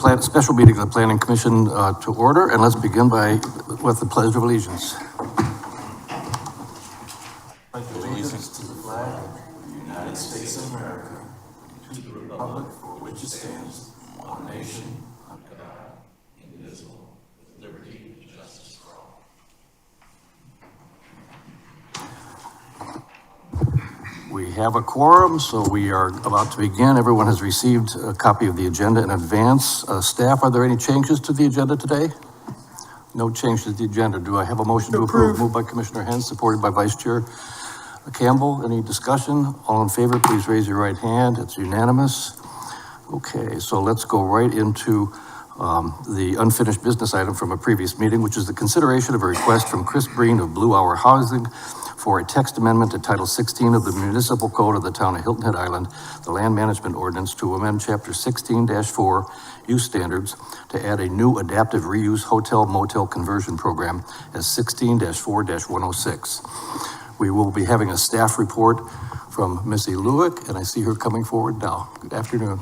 special meeting of the Planning Commission to order, and let's begin with the Pledge of Allegiance. Pledge allegiance to the flag of the United States of America, to the republic for which it stands, one nation, under God, indivisible, with liberty and justice for all. We have a quorum, so we are about to begin. Everyone has received a copy of the agenda in advance. Staff, are there any changes to the agenda today? No change to the agenda. Do I have a motion to approve? Moved by Commissioner Hens, supported by Vice Chair Campbell. Any discussion? All in favor, please raise your right hand. It's unanimous. Okay, so let's go right into the unfinished business item from a previous meeting, which is the consideration of a request from Chris Breen of Blue Hour Housing for a text amendment to Title 16 of the Municipal Code of the Town of Hilton Head Island, the Land Management Ordinance, to amend Chapter 16-4 Use Standards to add a new adaptive reuse hotel motel conversion program as 16-4-106. We will be having a staff report from Missy Lewick, and I see her coming forward now. Good afternoon.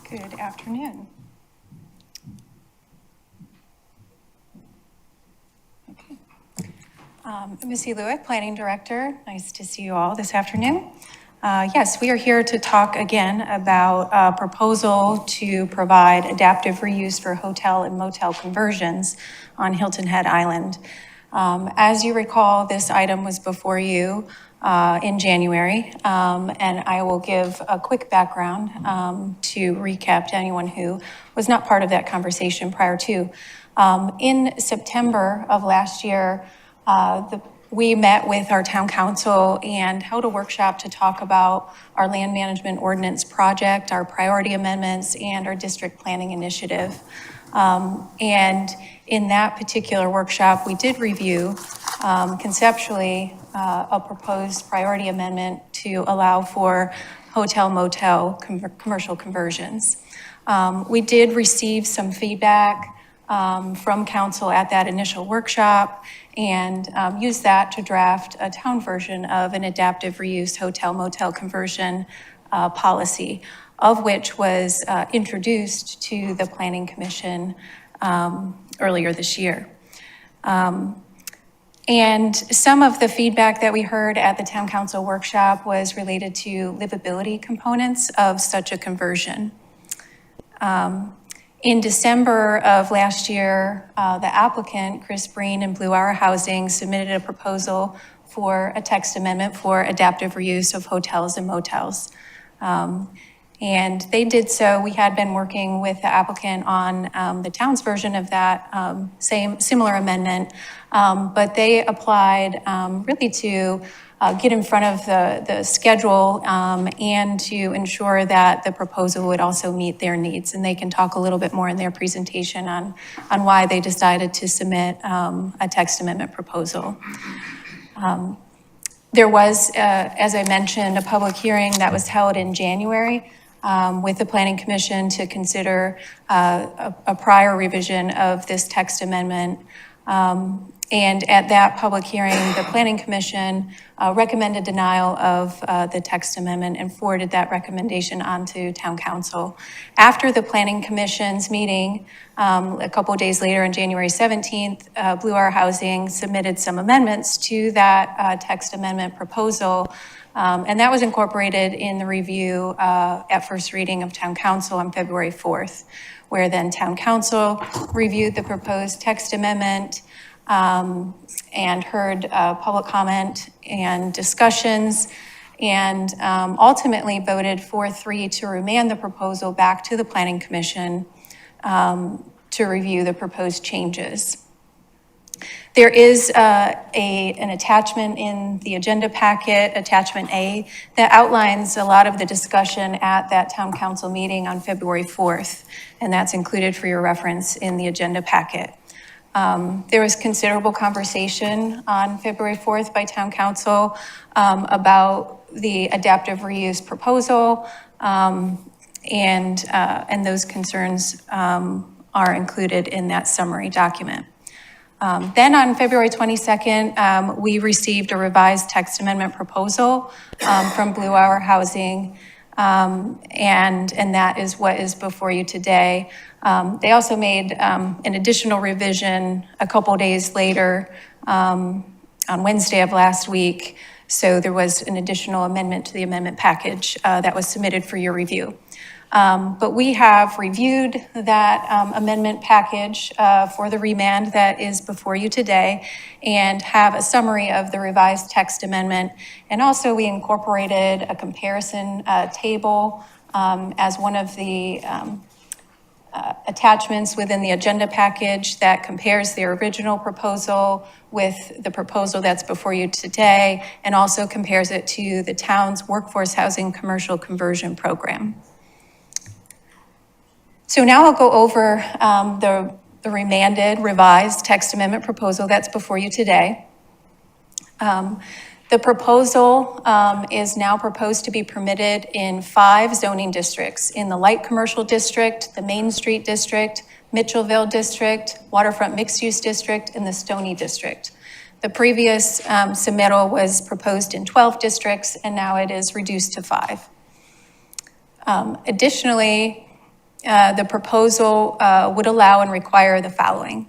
Good afternoon. Okay. Missy Lewick, Planning Director. Nice to see you all this afternoon. Yes, we are here to talk again about a proposal to provide adaptive reuse for hotel and motel conversions on Hilton Head Island. As you recall, this item was before you in January, and I will give a quick background to recap to anyone who was not part of that conversation prior to. In September of last year, we met with our town council and held a workshop to talk about our land management ordinance project, our priority amendments, and our district planning initiative. And in that particular workshop, we did review conceptually a proposed priority amendment to allow for hotel motel commercial conversions. We did receive some feedback from council at that initial workshop and used that to draft a town version of an adaptive reuse hotel motel conversion policy, of which was introduced to the Planning Commission earlier this year. And some of the feedback that we heard at the town council workshop was related to livability components of such a conversion. In December of last year, the applicant, Chris Breen and Blue Hour Housing, submitted a proposal for a text amendment for adaptive reuse of hotels and motels. And they did so. We had been working with the applicant on the town's version of that similar amendment, but they applied really to get in front of the schedule and to ensure that the proposal would also meet their needs. And they can talk a little bit more in their presentation on why they decided to submit a text amendment proposal. There was, as I mentioned, a public hearing that was held in January with the Planning Commission to consider a prior revision of this text amendment. And at that public hearing, the Planning Commission recommended denial of the text amendment and forwarded that recommendation on to Town Council. After the Planning Commission's meeting, a couple of days later on January 17th, Blue Hour Housing submitted some amendments to that text amendment proposal. And that was incorporated in the review at first reading of Town Council on February 4th, where then Town Council reviewed the proposed text amendment and heard public comment and discussions, and ultimately voted 4-3 to remand the proposal back to the Planning Commission to review the proposed changes. There is an attachment in the agenda packet, Attachment A, that outlines a lot of the discussion at that Town Council meeting on February 4th, and that's included for your reference in the agenda packet. There was considerable conversation on February 4th by Town Council about the adaptive reuse proposal, and those concerns are included in that summary document. Then on February 22nd, we received a revised text amendment proposal from Blue Hour Housing, and that is what is before you today. They also made an additional revision a couple days later on Wednesday of last week. So there was an additional amendment to the amendment package that was submitted for your review. But we have reviewed that amendment package for the remand that is before you today and have a summary of the revised text amendment. And also we incorporated a comparison table as one of the attachments within the agenda package that compares the original proposal with the proposal that's before you today and also compares it to the town's workforce housing commercial conversion program. So now I'll go over the remanded, revised text amendment proposal that's before you today. The proposal is now proposed to be permitted in 5 zoning districts: in the light commercial district, the Main Street district, Mitchellville district, waterfront mixed-use district, and the Stony district. The previous submittal was proposed in 12 districts, and now it is reduced to 5. Additionally, the proposal would allow and require the following.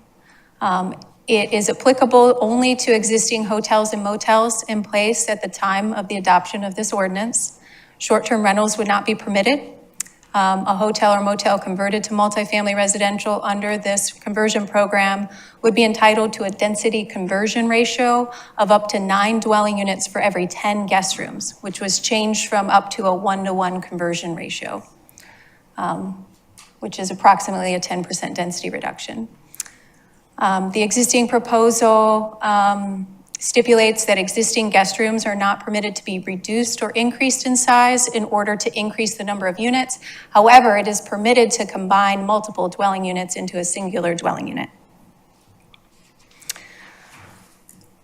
It is applicable only to existing hotels and motels in place at the time of the adoption of this ordinance. Short-term rentals would not be permitted. A hotel or motel converted to multifamily residential under this conversion program would be entitled to a density conversion ratio of up to 9 dwelling units for every 10 guest rooms, which was changed from up to a 1-to-1 conversion ratio, which is approximately a 10% density reduction. The existing proposal stipulates that existing guest rooms are not permitted to be reduced or increased in size in order to increase the number of units. However, it is permitted to combine multiple dwelling units into a singular dwelling unit.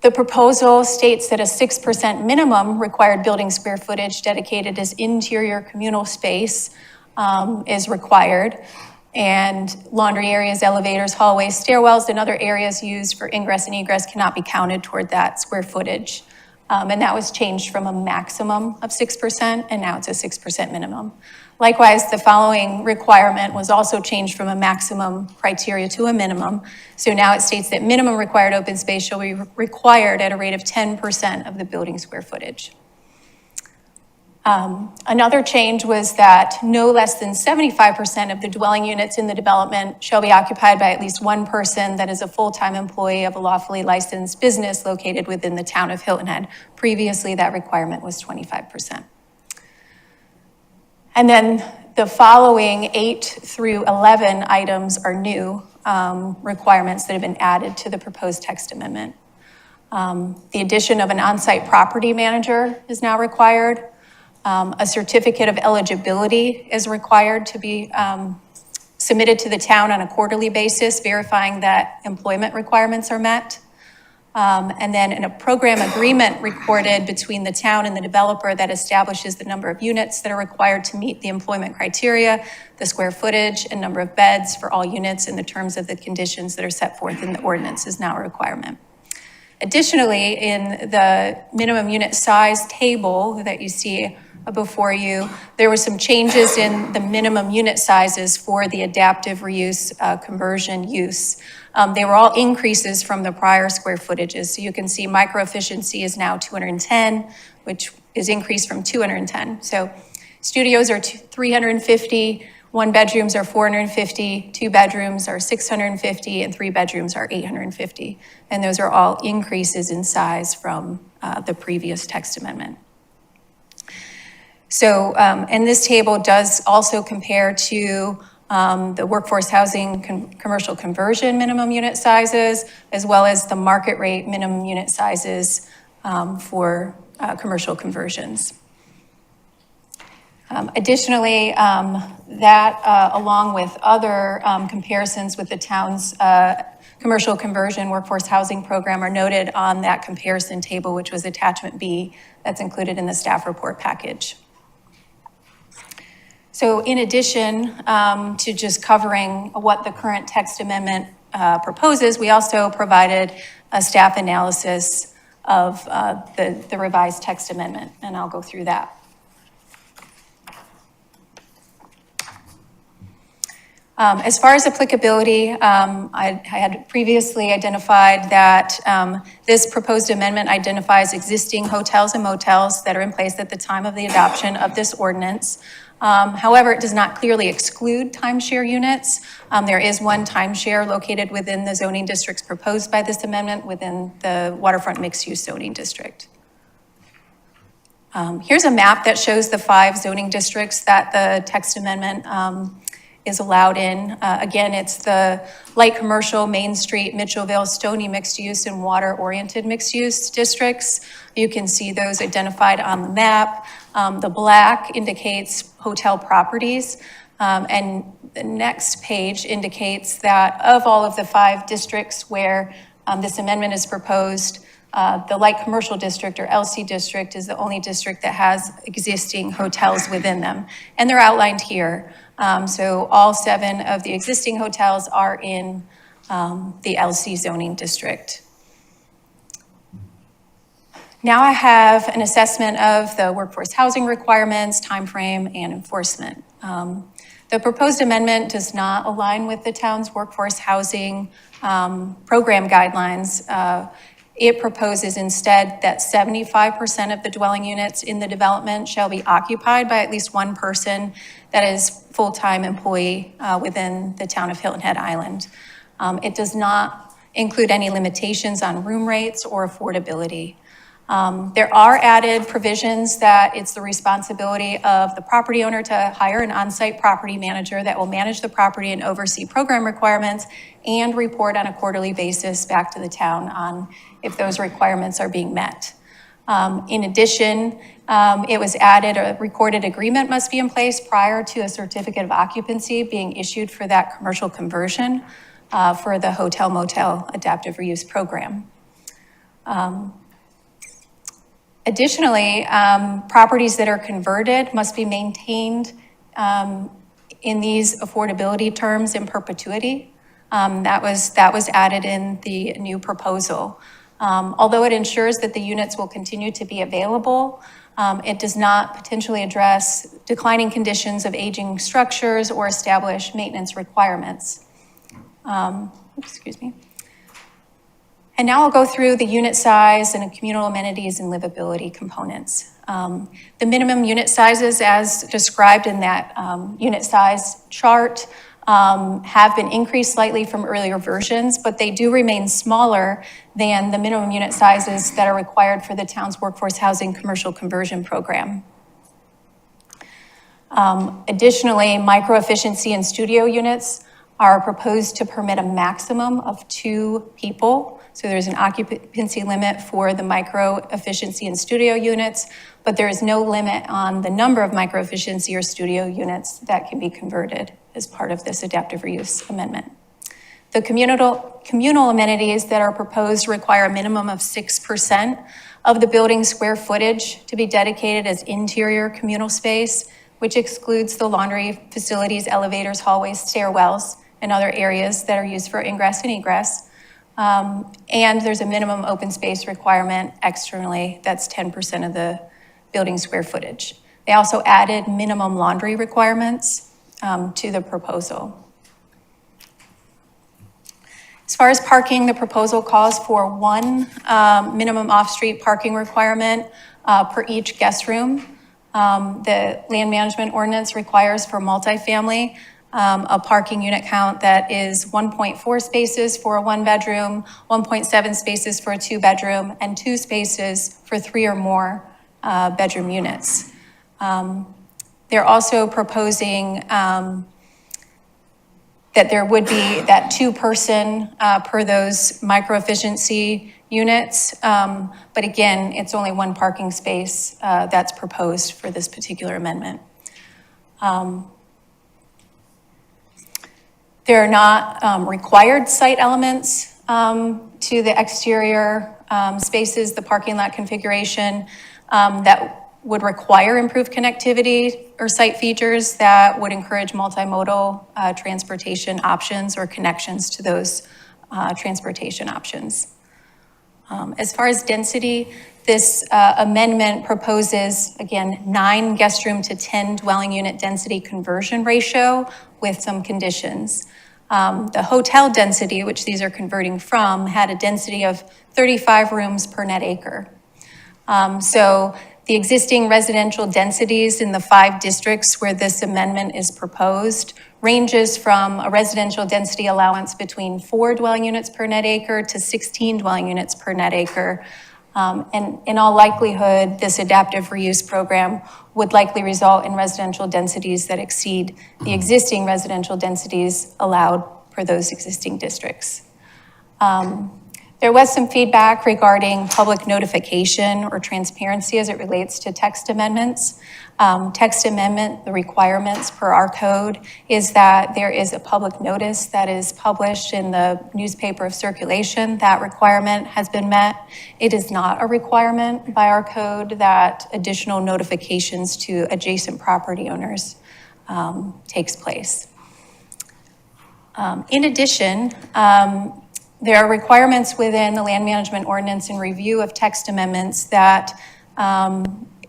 The proposal states that a 6% minimum required building square footage dedicated as interior communal space is required. And laundry areas, elevators, hallways, stairwells, and other areas used for ingress and egress cannot be counted toward that square footage. And that was changed from a maximum of 6%, and now it's a 6% minimum. Likewise, the following requirement was also changed from a maximum criteria to a minimum. So now it states that minimum required open space shall be required at a rate of 10% of the building square footage. Another change was that no less than 75% of the dwelling units in the development shall be occupied by at least one person that is a full-time employee of a lawfully licensed business located within the town of Hilton Head. Previously, that requirement was 25%. And then the following 8 through 11 items are new requirements that have been added to the proposed text amendment. The addition of an on-site property manager is now required. A certificate of eligibility is required to be submitted to the town on a quarterly basis, verifying that employment requirements are met. And then a program agreement recorded between the town and the developer that establishes the number of units that are required to meet the employment criteria, the square footage and number of beds for all units in the terms of the conditions that are set forth in the ordinance is now a requirement. Additionally, in the minimum unit size table that you see before you, there were some changes in the minimum unit sizes for the adaptive reuse conversion use. They were all increases from the prior square footages. So you can see micro efficiency is now 210, which is increased from 210. So studios are 350, 1 bedrooms are 450, 2 bedrooms are 650, and 3 bedrooms are 850. And those are all increases in size from the previous text amendment. So, and this table does also compare to the workforce housing commercial conversion minimum unit sizes, as well as the market rate minimum unit sizes for commercial conversions. Additionally, that along with other comparisons with the town's commercial conversion workforce housing program are noted on that comparison table, which was attachment B that's included in the staff report package. So in addition to just covering what the current text amendment proposes, we also provided a staff analysis of the revised text amendment, and I'll go through that. As far as applicability, I had previously identified that this proposed amendment identifies existing hotels and motels that are in place at the time of the adoption of this ordinance. However, it does not clearly exclude timeshare units. There is one timeshare located within the zoning districts proposed by this amendment within the waterfront mixed-use zoning district. Here's a map that shows the 5 zoning districts that the text amendment is allowed in. Again, it's the light commercial, Main Street, Mitchellville, Stony mixed use, and water-oriented mixed use districts. You can see those identified on the map. The black indicates hotel properties. And the next page indicates that of all of the 5 districts where this amendment is proposed, the light commercial district, or LC district, is the only district that has existing hotels within them. And they're outlined here. So all 7 of the existing hotels are in the LC zoning district. Now I have an assessment of the workforce housing requirements, timeframe, and enforcement. The proposed amendment does not align with the town's workforce housing program guidelines. It proposes instead that 75% of the dwelling units in the development shall be occupied by at least one person that is full-time employee within the town of Hilton Head Island. It does not include any limitations on room rates or affordability. There are added provisions that it's the responsibility of the property owner to hire an on-site property manager that will manage the property and oversee program requirements and report on a quarterly basis back to the town on if those requirements are being met. In addition, it was added a recorded agreement must be in place prior to a certificate of occupancy being issued for that commercial conversion for the hotel motel adaptive reuse program. Additionally, properties that are converted must be maintained in these affordability terms in perpetuity. That was added in the new proposal. Although it ensures that the units will continue to be available, it does not potentially address declining conditions of aging structures or establish maintenance requirements. Excuse me. And now I'll go through the unit size and communal amenities and livability components. The minimum unit sizes as described in that unit size chart have been increased slightly from earlier versions, but they do remain smaller than the minimum unit sizes that are required for the town's workforce housing commercial conversion program. Additionally, micro-efficiency and studio units are proposed to permit a maximum of 2 people. So there's an occupancy limit for the micro-efficiency and studio units, but there is no limit on the number of micro-efficiency or studio units that can be converted as part of this adaptive reuse amendment. The communal amenities that are proposed require a minimum of 6% of the building square footage to be dedicated as interior communal space, which excludes the laundry facilities, elevators, hallways, stairwells, and other areas that are used for ingress and egress. And there's a minimum open space requirement externally, that's 10% of the building square footage. They also added minimum laundry requirements to the proposal. As far as parking, the proposal calls for 1 minimum off-street parking requirement per each guest room. The land management ordinance requires for multifamily a parking unit count that is 1.4 spaces for a 1-bedroom, 1.7 spaces for a 2-bedroom, and 2 spaces for 3 or more bedroom units. They're also proposing that there would be that 2-person per those micro-efficiency units. But again, it's only 1 parking space that's proposed for this particular amendment. There are not required site elements to the exterior spaces, the parking lot configuration that would require improved connectivity or site features that would encourage multimodal transportation options or connections to those transportation options. As far as density, this amendment proposes, again, 9 guest room to 10 dwelling unit density conversion ratio with some conditions. The hotel density, which these are converting from, had a density of 35 rooms per net acre. So the existing residential densities in the 5 districts where this amendment is proposed ranges from a residential density allowance between 4 dwelling units per net acre to 16 dwelling units per net acre. And in all likelihood, this adaptive reuse program would likely result in residential densities that exceed the existing residential densities allowed for those existing districts. There was some feedback regarding public notification or transparency as it relates to text amendments. Text amendment, the requirements per our code is that there is a public notice that is published in the newspaper of circulation. That requirement has been met. It is not a requirement by our code that additional notifications to adjacent property owners takes place. In addition, there are requirements within the land management ordinance and review of text amendments that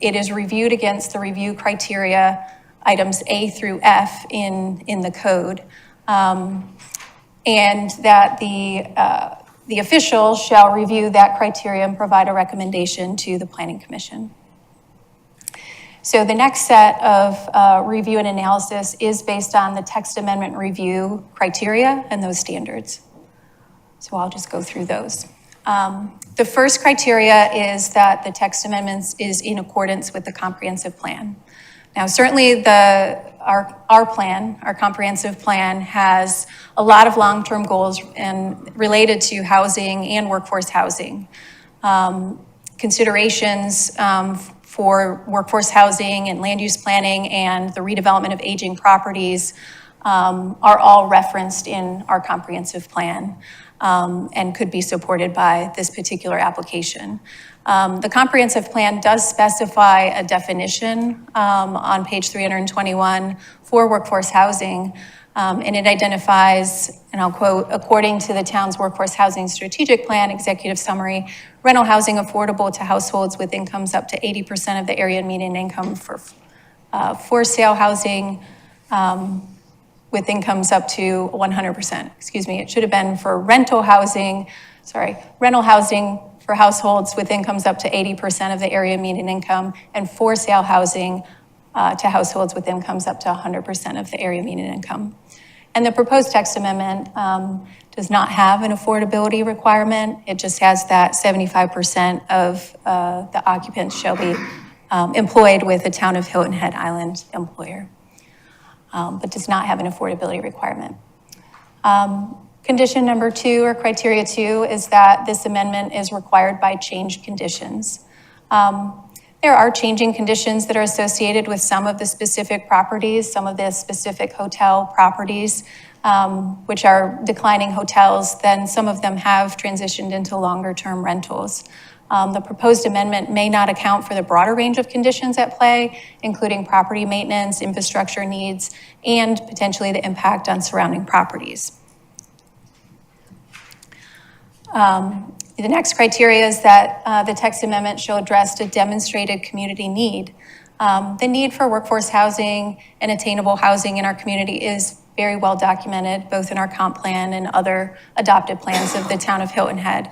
it is reviewed against the review criteria items A through F in the code, and that the official shall review that criteria and provide a recommendation to the Planning Commission. So the next set of review and analysis is based on the text amendment review criteria and those standards. So I'll just go through those. The first criteria is that the text amendments is in accordance with the comprehensive plan. Now, certainly our plan, our comprehensive plan, has a lot of long-term goals and related to housing and workforce housing. Considerations for workforce housing and land use planning and the redevelopment of aging properties are all referenced in our comprehensive plan. And could be supported by this particular application. The comprehensive plan does specify a definition on page 321 for workforce housing, and it identifies, and I'll quote, according to the town's workforce housing strategic plan, executive summary, rental housing affordable to households with incomes up to 80% of the area median income for sale housing, with incomes up to 100%. Excuse me, it should have been for rental housing for households with incomes up to 80% of the area median income, and for sale housing to households with incomes up to 100% of the area median income. And the proposed text amendment does not have an affordability requirement. It just has that 75% of the occupants shall be employed with a town of Hilton Head Island employer. But does not have an affordability requirement. Condition number 2, or criteria 2, is that this amendment is required by change conditions. There are changing conditions that are associated with some of the specific properties, some of the specific hotel properties, which are declining hotels. Then some of them have transitioned into longer-term rentals. The proposed amendment may not account for the broader range of conditions at play, including property maintenance, infrastructure needs, and potentially the impact on surrounding properties. The next criteria is that the text amendment shall address a demonstrated community need. The need for workforce housing and attainable housing in our community is very well documented, both in our comp plan and other adopted plans of the town of Hilton Head.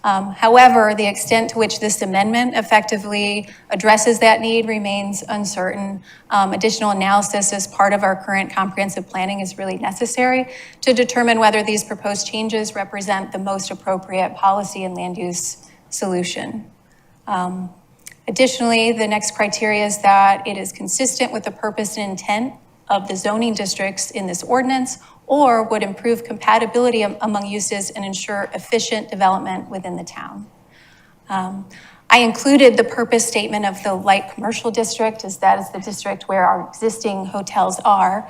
However, the extent to which this amendment effectively addresses that need remains uncertain. Additional analysis as part of our current comprehensive planning is really necessary to determine whether these proposed changes represent the most appropriate policy and land use solution. Additionally, the next criteria is that it is consistent with the purpose and intent of the zoning districts in this ordinance, or would improve compatibility among uses and ensure efficient development within the town. I included the purpose statement of the light commercial district, as that is the district where our existing hotels are.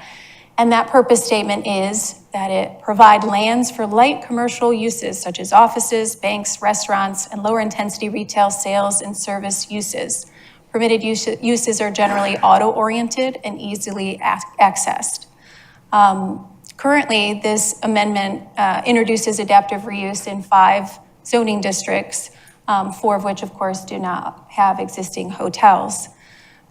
And that purpose statement is that it provide lands for light commercial uses such as offices, banks, restaurants, and lower intensity retail sales and service uses, Permitted uses are generally auto-oriented and easily accessed. Currently, this amendment introduces adaptive reuse in 5 zoning districts, 4 of which, of course, do not have existing hotels.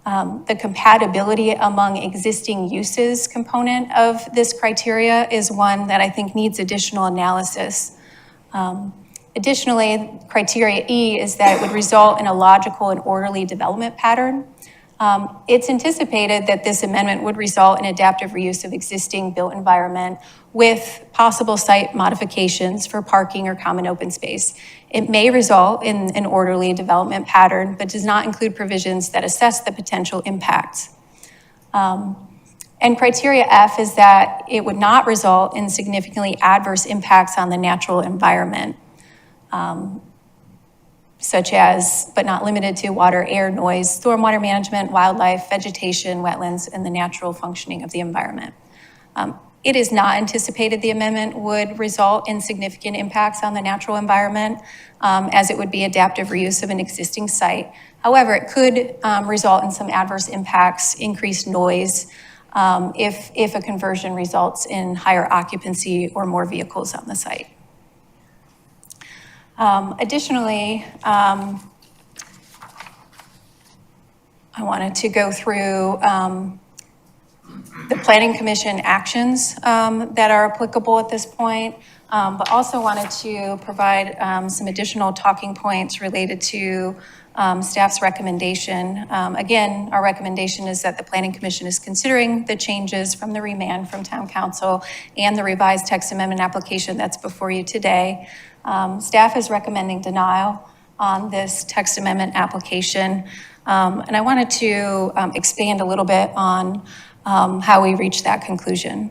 The compatibility among existing uses component of this criteria is one that I think needs additional analysis. Additionally, criteria E is that it would result in a logical and orderly development pattern. It's anticipated that this amendment would result in adaptive reuse of existing built environment with possible site modifications for parking or common open space. It may result in an orderly development pattern, but does not include provisions that assess the potential impacts. And criteria F is that it would not result in significantly adverse impacts on the natural environment, such as, but not limited to, water, air, noise, stormwater management, wildlife, vegetation, wetlands, and the natural functioning of the environment. It is not anticipated the amendment would result in significant impacts on the natural environment, as it would be adaptive reuse of an existing site. However, it could result in some adverse impacts, increased noise, if a conversion results in higher occupancy or more vehicles on the site. Additionally, I wanted to go through the Planning Commission actions that are applicable at this point, but also wanted to provide some additional talking points related to staff's recommendation. Again, our recommendation is that the Planning Commission is considering the changes from the remand from Town Council and the revised text amendment application that's before you today. Staff is recommending denial on this text amendment application. And I wanted to expand a little bit on how we reached that conclusion.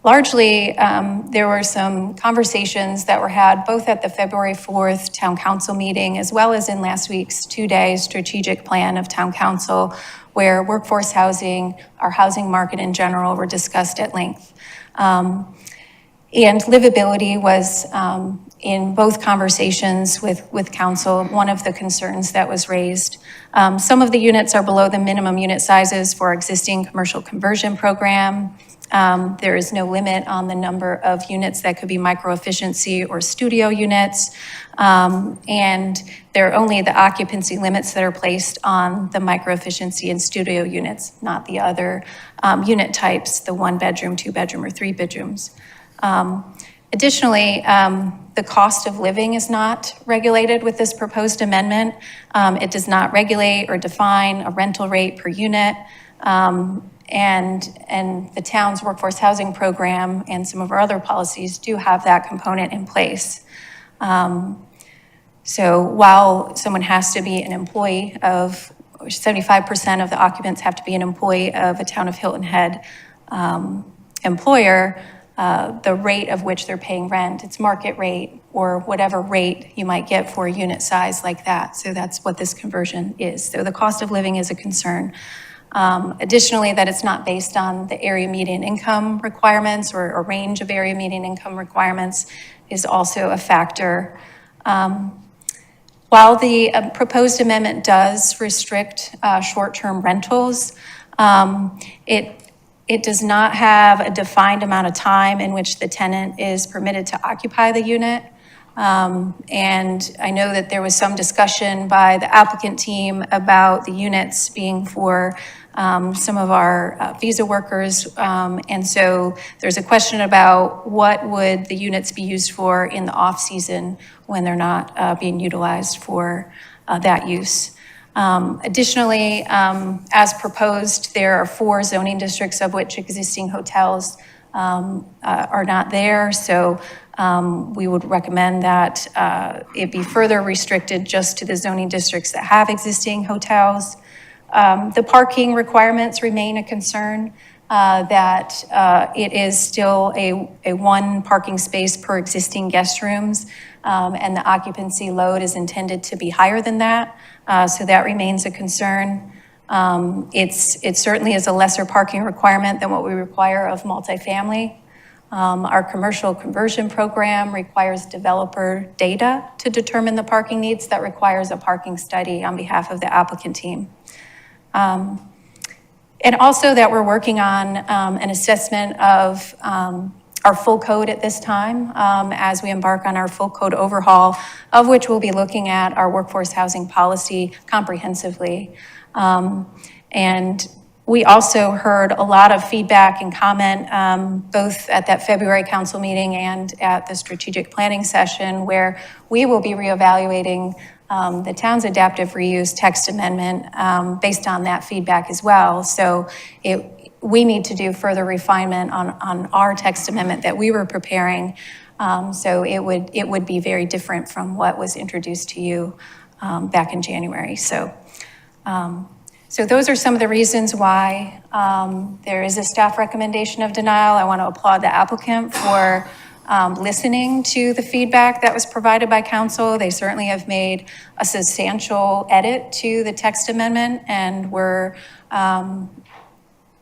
Largely, there were some conversations that were had both at the February 4th Town Council meeting, as well as in last week's 2-day strategic plan of Town Council, where workforce housing, our housing market in general, were discussed at length. And livability was, in both conversations with council, one of the concerns that was raised. Some of the units are below the minimum unit sizes for our existing commercial conversion program. There is no limit on the number of units that could be micro-efficiency or studio units. And there are only the occupancy limits that are placed on the micro-efficiency and studio units, not the other unit types, the 1-bedroom, 2-bedroom, or 3 bedrooms. Additionally, the cost of living is not regulated with this proposed amendment. It does not regulate or define a rental rate per unit. And the town's workforce housing program and some of our other policies do have that component in place. So while someone has to be an employee of, 75% of the occupants have to be an employee of a Town of Hilton Head employer, the rate of which they're paying rent, it's market rate or whatever rate you might get for a unit size like that. So that's what this conversion is. So the cost of living is a concern. Additionally, that it's not based on the area median income requirements or a range of area median income requirements is also a factor. While the proposed amendment does restrict short-term rentals, it does not have a defined amount of time in which the tenant is permitted to occupy the unit. And I know that there was some discussion by the applicant team about the units being for some of our visa workers. And so there's a question about what would the units be used for in the off-season when they're not being utilized for that use. Additionally, as proposed, there are 4 zoning districts of which existing hotels are not there. So we would recommend that it be further restricted just to the zoning districts that have existing hotels. The parking requirements remain a concern, that it is still a 1 parking space per existing guest rooms, and the occupancy load is intended to be higher than that. So that remains a concern. It certainly is a lesser parking requirement than what we require of multifamily. Our commercial conversion program requires developer data to determine the parking needs. That requires a parking study on behalf of the applicant team. And also that we're working on an assessment of our full code at this time as we embark on our full code overhaul, of which we'll be looking at our workforce housing policy comprehensively. And we also heard a lot of feedback and comment, both at that February council meeting and at the strategic planning session, where we will be reevaluating the town's adaptive reuse text amendment based on that feedback as well. So we need to do further refinement on our text amendment that we were preparing. So it would be very different from what was introduced to you back in January. So those are some of the reasons why there is a staff recommendation of denial. I want to applaud the applicant for listening to the feedback that was provided by council. They certainly have made a substantial edit to the text amendment, and we're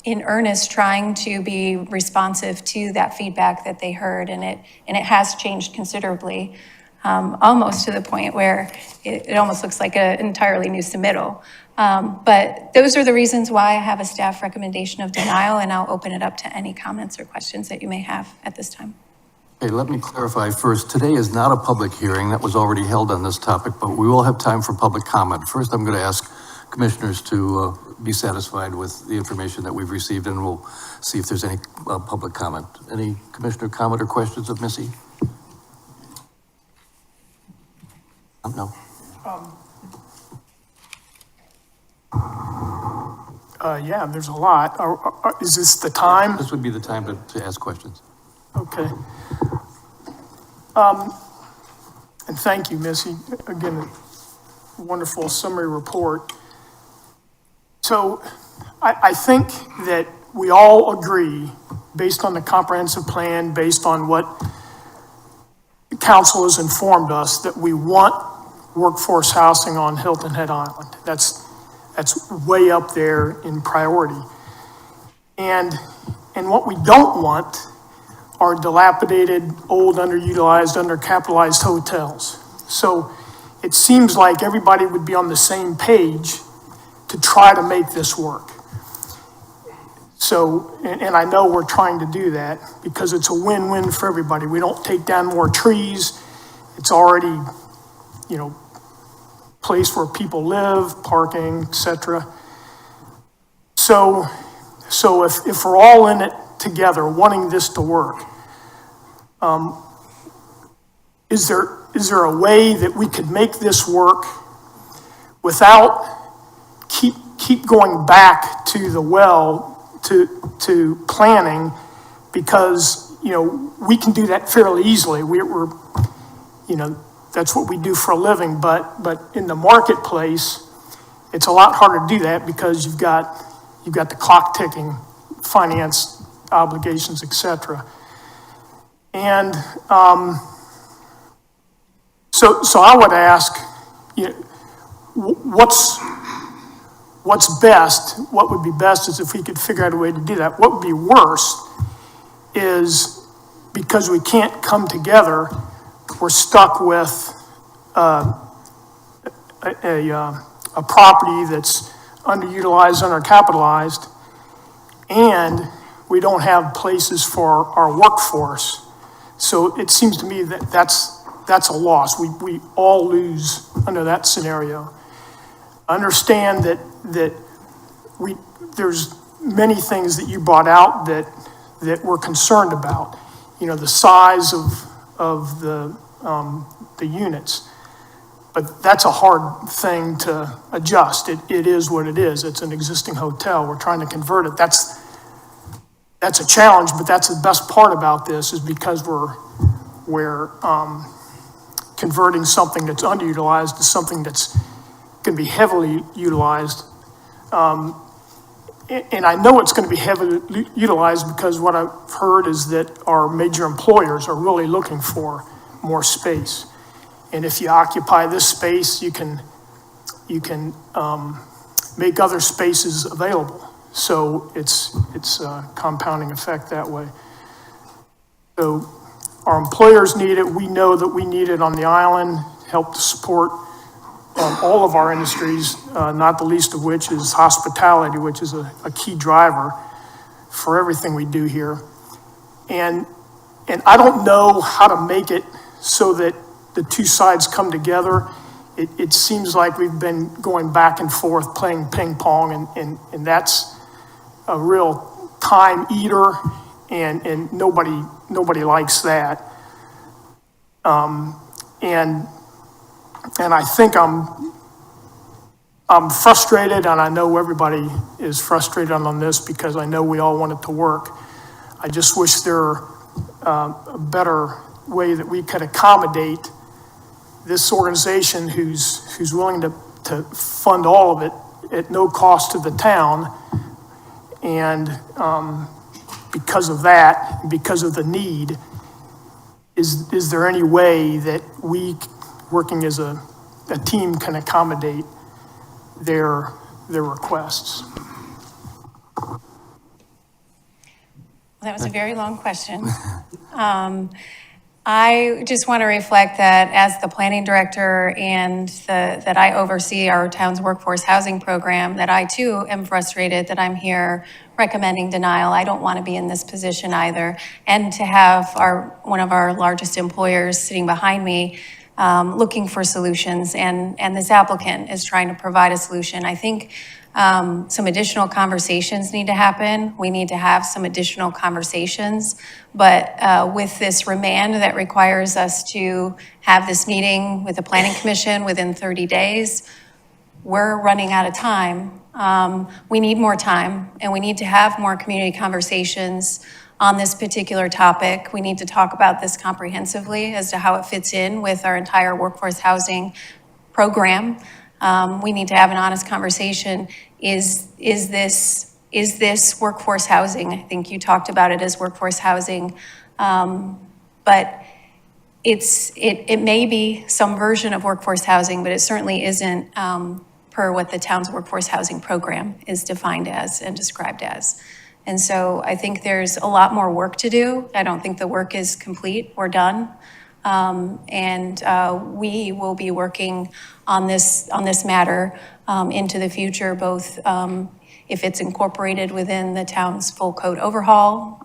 in earnest trying to be responsive to that feedback that they heard, and it has changed considerably, almost to the point where it almost looks like an entirely new submittal. But those are the reasons why I have a staff recommendation of denial, and I'll open it up to any comments or questions that you may have at this time. Okay, let me clarify first. Today is not a public hearing that was already held on this topic, but we will have time for public comment. First, I'm going to ask commissioners to be satisfied with the information that we've received, and we'll see if there's any public comment. Any commissioner comment or questions of Missy? No. Yeah, there's a lot. Is this the time? This would be the time to ask questions. Okay. And thank you, Missy. Again, wonderful summary report. So I think that we all agree, based on the comprehensive plan, based on what the council has informed us, that we want workforce housing on Hilton Head Island. That's way up there in priority. And what we don't want are dilapidated, old, underutilized, undercapitalized hotels. So it seems like everybody would be on the same page to try to make this work. So, and I know we're trying to do that because it's a win-win for everybody. We don't take down more trees. It's already, place where people live, parking, et cetera. So if we're all in it together, wanting this to work, is there a way that we could make this work without keep going back to the well to planning? Because we can do that fairly easily. We're that's what we do for a living. But in the marketplace, it's a lot harder to do that because you've got the clock ticking, finance obligations, et cetera. And so I would ask, what's best? What would be best is if we could figure out a way to do that. What would be worse is because we can't come together, we're stuck with a property that's underutilized, undercapitalized, and we don't have places for our workforce. So it seems to me that that's a loss. We all lose under that scenario. Understand that there's many things that you brought out that we're concerned about. The size of the units. But that's a hard thing to adjust. It is what it is. It's an existing hotel. We're trying to convert it. That's a challenge, but that's the best part about this is because we're converting something that's underutilized to something that's going to be heavily utilized. And I know it's going to be heavily utilized because what I've heard is that our major employers are really looking for more space. And if you occupy this space, you can make other spaces available. So it's a compounding effect that way. So our employers need it. We know that we need it on the island, help to support all of our industries, not the least of which is hospitality, which is a key driver for everything we do here. And I don't know how to make it so that the two sides come together. It seems like we've been going back and forth playing ping pong, and that's a real time eater, and nobody likes that. And I think I'm frustrated, and I know everybody is frustrated on this because I know we all want it to work. I just wish there were a better way that we could accommodate this organization who's willing to fund all of it at no cost to the town. And because of that, because of the need, is there any way that we, working as a team, can accommodate their requests? That was a very long question. I just want to reflect that as the planning director and that I oversee our town's workforce housing program, that I too am frustrated that I'm here recommending denial. I don't want to be in this position either. And to have one of our largest employers sitting behind me looking for solutions, and this applicant is trying to provide a solution. I think some additional conversations need to happen. We need to have some additional conversations, but with this remand that requires us to have this meeting with the Planning Commission within 30 days, we're running out of time. We need more time, and we need to have more community conversations on this particular topic. We need to talk about this comprehensively as to how it fits in with our entire workforce housing program. We need to have an honest conversation. Is this workforce housing? I think you talked about it as workforce housing, but it may be some version of workforce housing, but it certainly isn't per what the town's workforce housing program is defined as and described as. And so I think there's a lot more work to do. I don't think the work is complete or done. We will be working on this matter into the future, both if it's incorporated within the town's full code overhaul,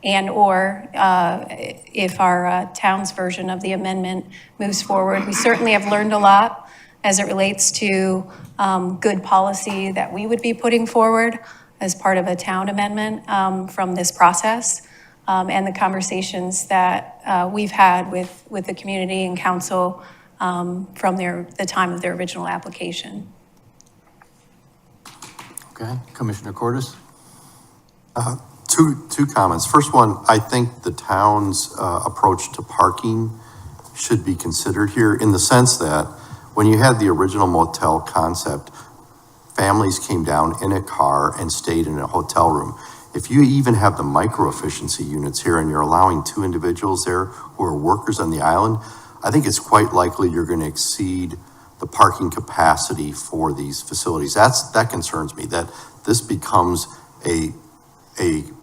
and/or if our town's version of the amendment moves forward. We certainly have learned a lot as it relates to good policy that we would be putting forward as part of a town amendment from this process. And the conversations that we've had with the community and council from the time of their original application. Okay, Commissioner Cordes? Two comments. First one, I think the town's approach to parking should be considered here, in the sense that when you had the original motel concept, families came down in a car and stayed in a hotel room. If you even have the micro-efficiency units here and you're allowing 2 individuals there who are workers on the island, I think it's quite likely you're going to exceed the parking capacity for these facilities. That concerns me, that this becomes a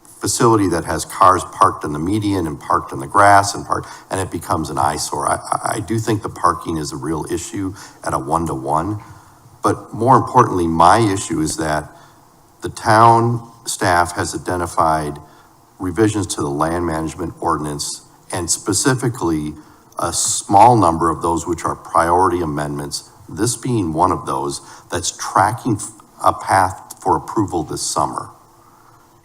facility that has cars parked in the median and parked in the grass and it becomes an eyesore. I do think the parking is a real issue at a 1-to-1, but more importantly, my issue is that the town staff has identified revisions to the land management ordinance, and specifically a small number of those which are priority amendments, this being one of those, that's tracking a path for approval this summer,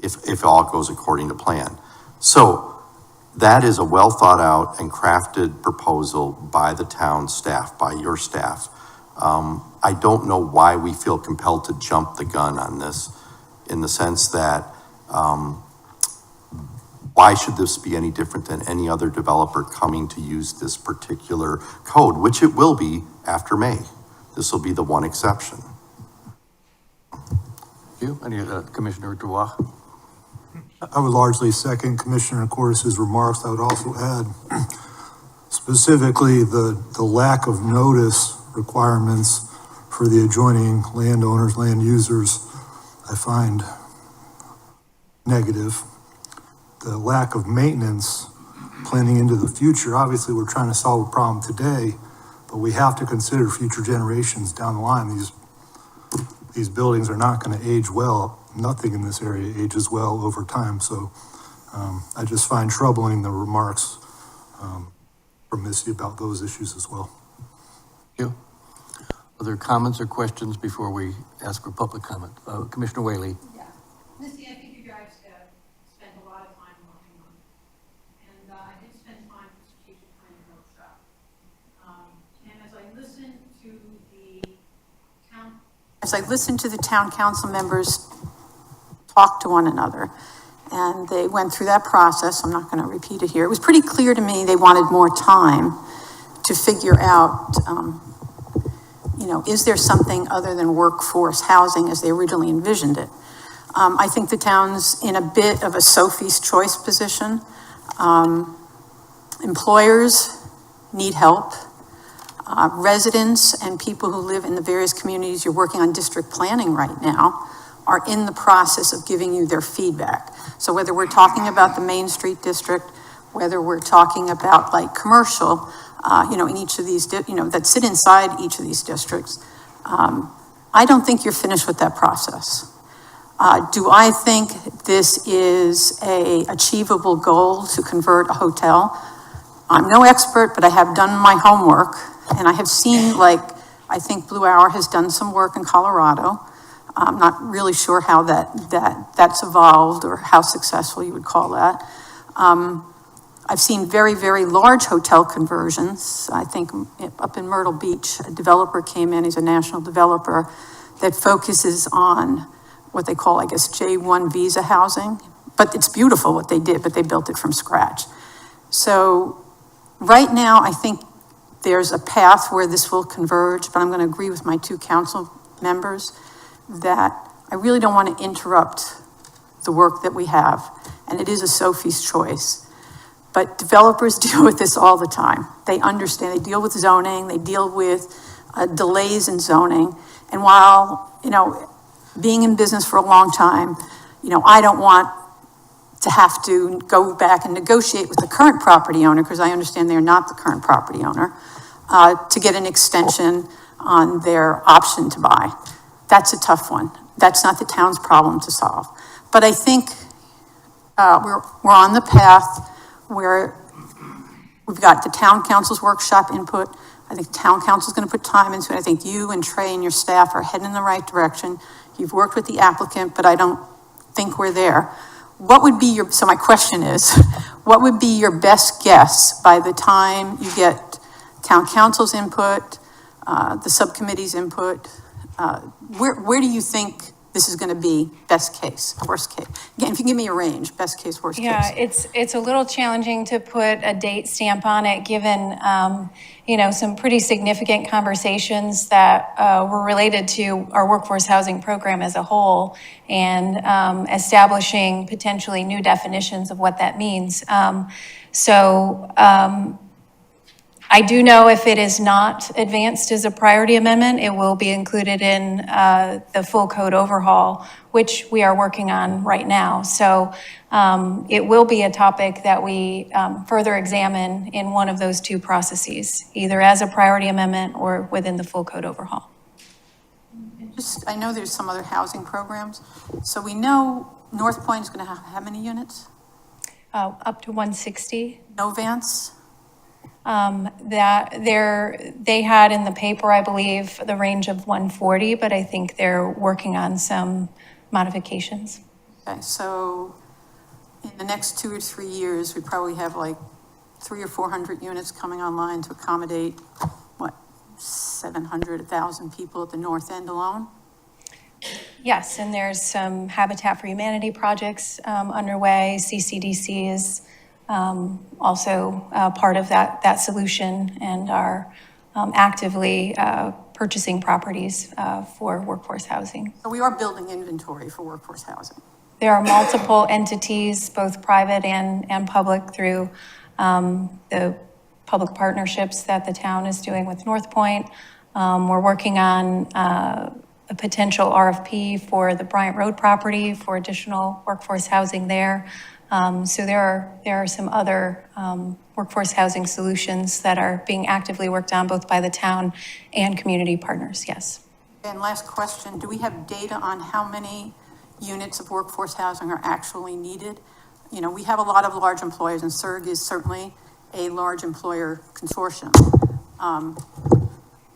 if all goes according to plan. So that is a well thought out and crafted proposal by the town staff, by your staff. I don't know why we feel compelled to jump the gun on this, in the sense that why should this be any different than any other developer coming to use this particular code, which it will be after May. This will be the one exception. You, Commissioner Dubois? I would largely second Commissioner Cordes' remarks. I would also add specifically the lack of notice requirements for the adjoining landowners, land users, I find negative. the lack of maintenance planning into the future. Obviously, we're trying to solve a problem today, but we have to consider future generations down the line. These buildings are not going to age well. Nothing in this area ages well over time. So I just find troubling the remarks from Missy about those issues as well. Thank you. Other comments or questions before we ask for public comment? Commissioner Whaley. Yeah. Missy, I think you guys have spent a lot of time working on it. And I did spend time for strategic planning workshop. And as I listened to the town council members talk to one another, and they went through that process. I'm not going to repeat it here. It was pretty clear to me they wanted more time to figure out, is there something other than workforce housing as they originally envisioned it? I think the town's in a bit of a Sophie's choice position. Employers need help. Residents and people who live in the various communities you're working on district planning right now are in the process of giving you their feedback. So whether we're talking about the Main Street district, whether we're talking about like commercial, in each of these, that sit inside each of these districts, I don't think you're finished with that process. Do I think this is a achievable goal to convert a hotel? I'm no expert, but I have done my homework, and I have seen, I think Blue Hour has done some work in Colorado. I'm not really sure how that's evolved or how successful you would call that. I've seen very, very large hotel conversions. I think up in Myrtle Beach, a developer came in, he's a national developer, that focuses on what they call, I guess, J1 visa housing. But it's beautiful what they did, but they built it from scratch. So right now, I think there's a path where this will converge, but I'm going to agree with my two council members that I really don't want to interrupt the work that we have. And it is a Sophie's choice. But developers deal with this all the time. They understand, they deal with zoning, they deal with delays in zoning. And while, being in business for a long time, I don't want to have to go back and negotiate with the current property owner, because I understand they're not the current property owner, to get an extension on their option to buy. That's a tough one. That's not the town's problem to solve. But I think we're on the path where we've got the town council's workshop input. I think town council's going to put time into it. I think you and Trey and your staff are heading in the right direction. You've worked with the applicant, but I don't think we're there. So my question is, what would be your best guess by the time you get town council's input, the subcommittee's input? Where do you think this is going to be best case, worst case? Again, if you give me a range, best case, worst case. Yeah, it's a little challenging to put a date stamp on it, given, some pretty significant conversations that were related to our workforce housing program as a whole, and establishing potentially new definitions of what that means. I do know if it is not advanced as a priority amendment, it will be included in the full code overhaul, which we are working on right now. So it will be a topic that we further examine in one of those two processes, either as a priority amendment or within the full code overhaul. I know there's some other housing programs. So we know North Point is going to have how many units? Up to 160. Novance? They had in the paper, I believe, the range of 140, but I think they're working on some modifications. Okay, so in the next 2 or 3 years, we probably have 300 or 400 units coming online to accommodate, 700, 1,000 people at the north end alone? Yes, and there's some Habitat for Humanity projects underway. CCDC is also part of that solution, and are actively purchasing properties for workforce housing. So we are building inventory for workforce housing. There are multiple entities, both private and public, through the public partnerships that the town is doing with North Point. We're working on a potential RFP for the Bryant Road property for additional workforce housing there. So there are some other workforce housing solutions that are being actively worked on both by the town and community partners, yes. And last question, do we have data on how many units of workforce housing are actually needed? You know, we have a lot of large employers, and CERG is certainly a large employer consortium.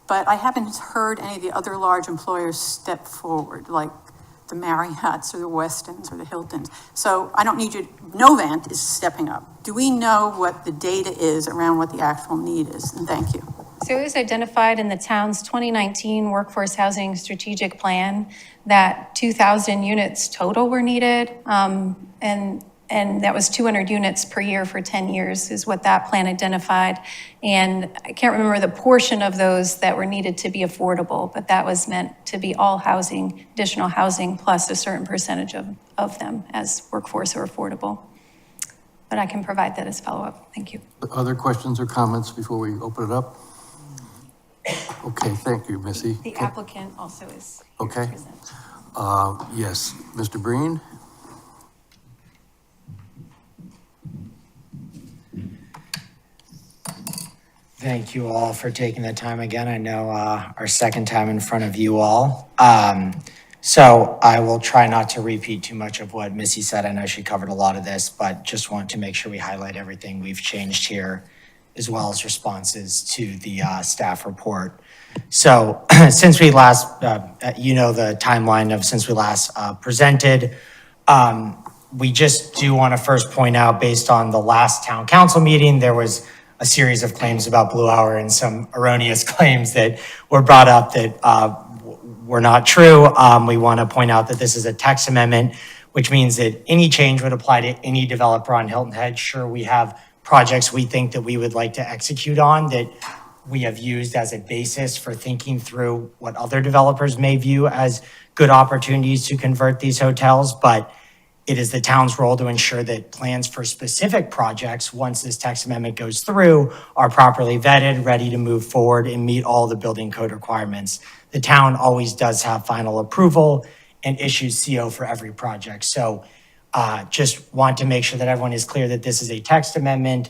But I haven't heard any of the other large employers step forward, like the Marriotts or the Westins or the Hiltons. So I don't need you, Novant is stepping up. Do we know what the data is around what the actual need is? And thank you. So it was identified in the town's 2019 Workforce Housing Strategic Plan that 2,000 units total were needed. And that was 200 units per year for 10 years is what that plan identified. And I can't remember the portion of those that were needed to be affordable, but that was meant to be all housing, additional housing, plus a certain percentage of them as workforce or affordable. But I can provide that as follow-up. Thank you. Other questions or comments before we open it up? Okay, thank you, Missy. The applicant also is here to Okay. present. Yes, Mr. Breen? Thank you all for taking the time again. I know our second time in front of you all. So I will try not to repeat too much of what Missy said. I know she covered a lot of this, but just want to make sure we highlight everything we've changed here, as well as responses to the staff report. So since we last, you know the timeline of since we last presented, we just do want to first point out, based on the last town council meeting, there was a series of claims about Blue Hour and some erroneous claims that were brought up that were not true. We want to point out that this is a text amendment, which means that any change would apply to any developer on Hilton Head. Sure, we have projects we think that we would like to execute on that we have used as a basis for thinking through what other developers may view as good opportunities to convert these hotels, but it is the town's role to ensure that plans for specific projects, once this text amendment goes through, are properly vetted, ready to move forward, and meet all the building code requirements. The town always does have final approval and issues CO for every project. So just want to make sure that everyone is clear that this is a text amendment,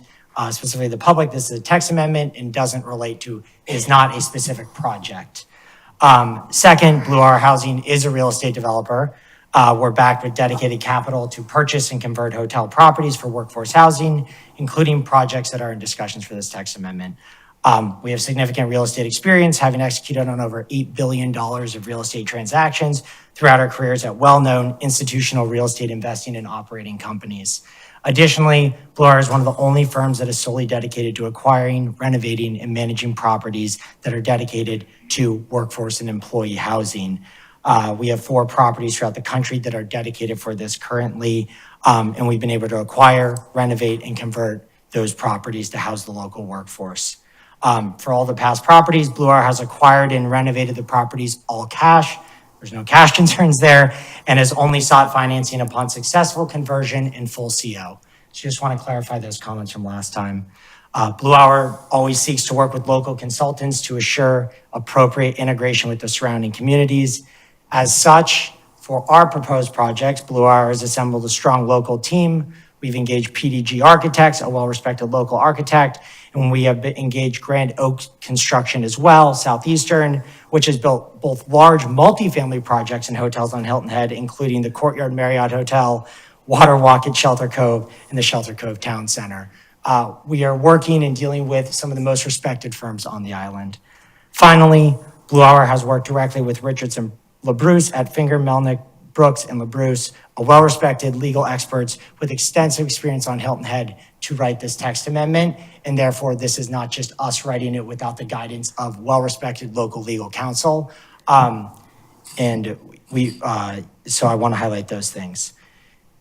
specifically the public, this is a text amendment and doesn't relate to, is not a specific project. Second, Blue Hour Housing is a real estate developer. We're backed with dedicated capital to purchase and convert hotel properties for workforce housing, including projects that are in discussions for this text amendment. We have significant real estate experience, having executed on over $8 billion of real estate transactions throughout our careers at well-known institutional real estate investing and operating companies. Additionally, Blue Hour is one of the only firms that is solely dedicated to acquiring, renovating, and managing properties that are dedicated to workforce and employee housing. We have 4 properties throughout the country that are dedicated for this currently, and we've been able to acquire, renovate, and convert those properties to house the local workforce. For all the past properties, Blue Hour has acquired and renovated the properties all cash. There's no cash concerns there, and has only sought financing upon successful conversion and full CO. So just want to clarify those comments from last time. Blue Hour always seeks to work with local consultants to assure appropriate integration with the surrounding communities. As such, for our proposed projects, Blue Hour has assembled a strong local team. We've engaged PDG Architects, a well-respected local architect, and we have engaged Grand Oak Construction as well, Southeastern, which has built both large multifamily projects and hotels on Hilton Head, including the Courtyard Marriott Hotel, Water Walk at Shelter Cove, and the Shelter Cove Town Center. We are working and dealing with some of the most respected firms on the island. Finally, Blue Hour has worked directly with Richardson LaBruce at Finger, Melnick, Brooks, and LaBruce, a well-respected legal experts with extensive experience on Hilton Head, to write this text amendment. And therefore, this is not just us writing it without the guidance of well-respected local legal counsel. So I want to highlight those things.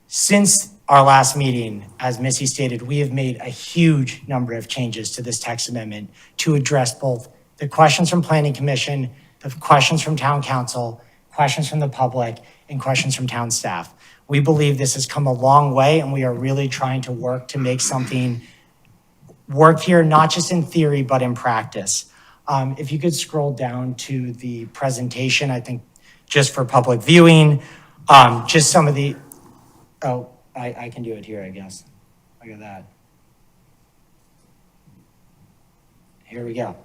Since our last meeting, as Missy stated, we have made a huge number of changes to this text amendment to address both the questions from Planning Commission, the questions from Town Council, questions from the public, and questions from town staff. We believe this has come a long way, and we are really trying to work to make something work here, not just in theory, but in practice. If you could scroll down to the presentation, I think just for public viewing, just some of the, I can do it here, I guess. Look at that. Here we go.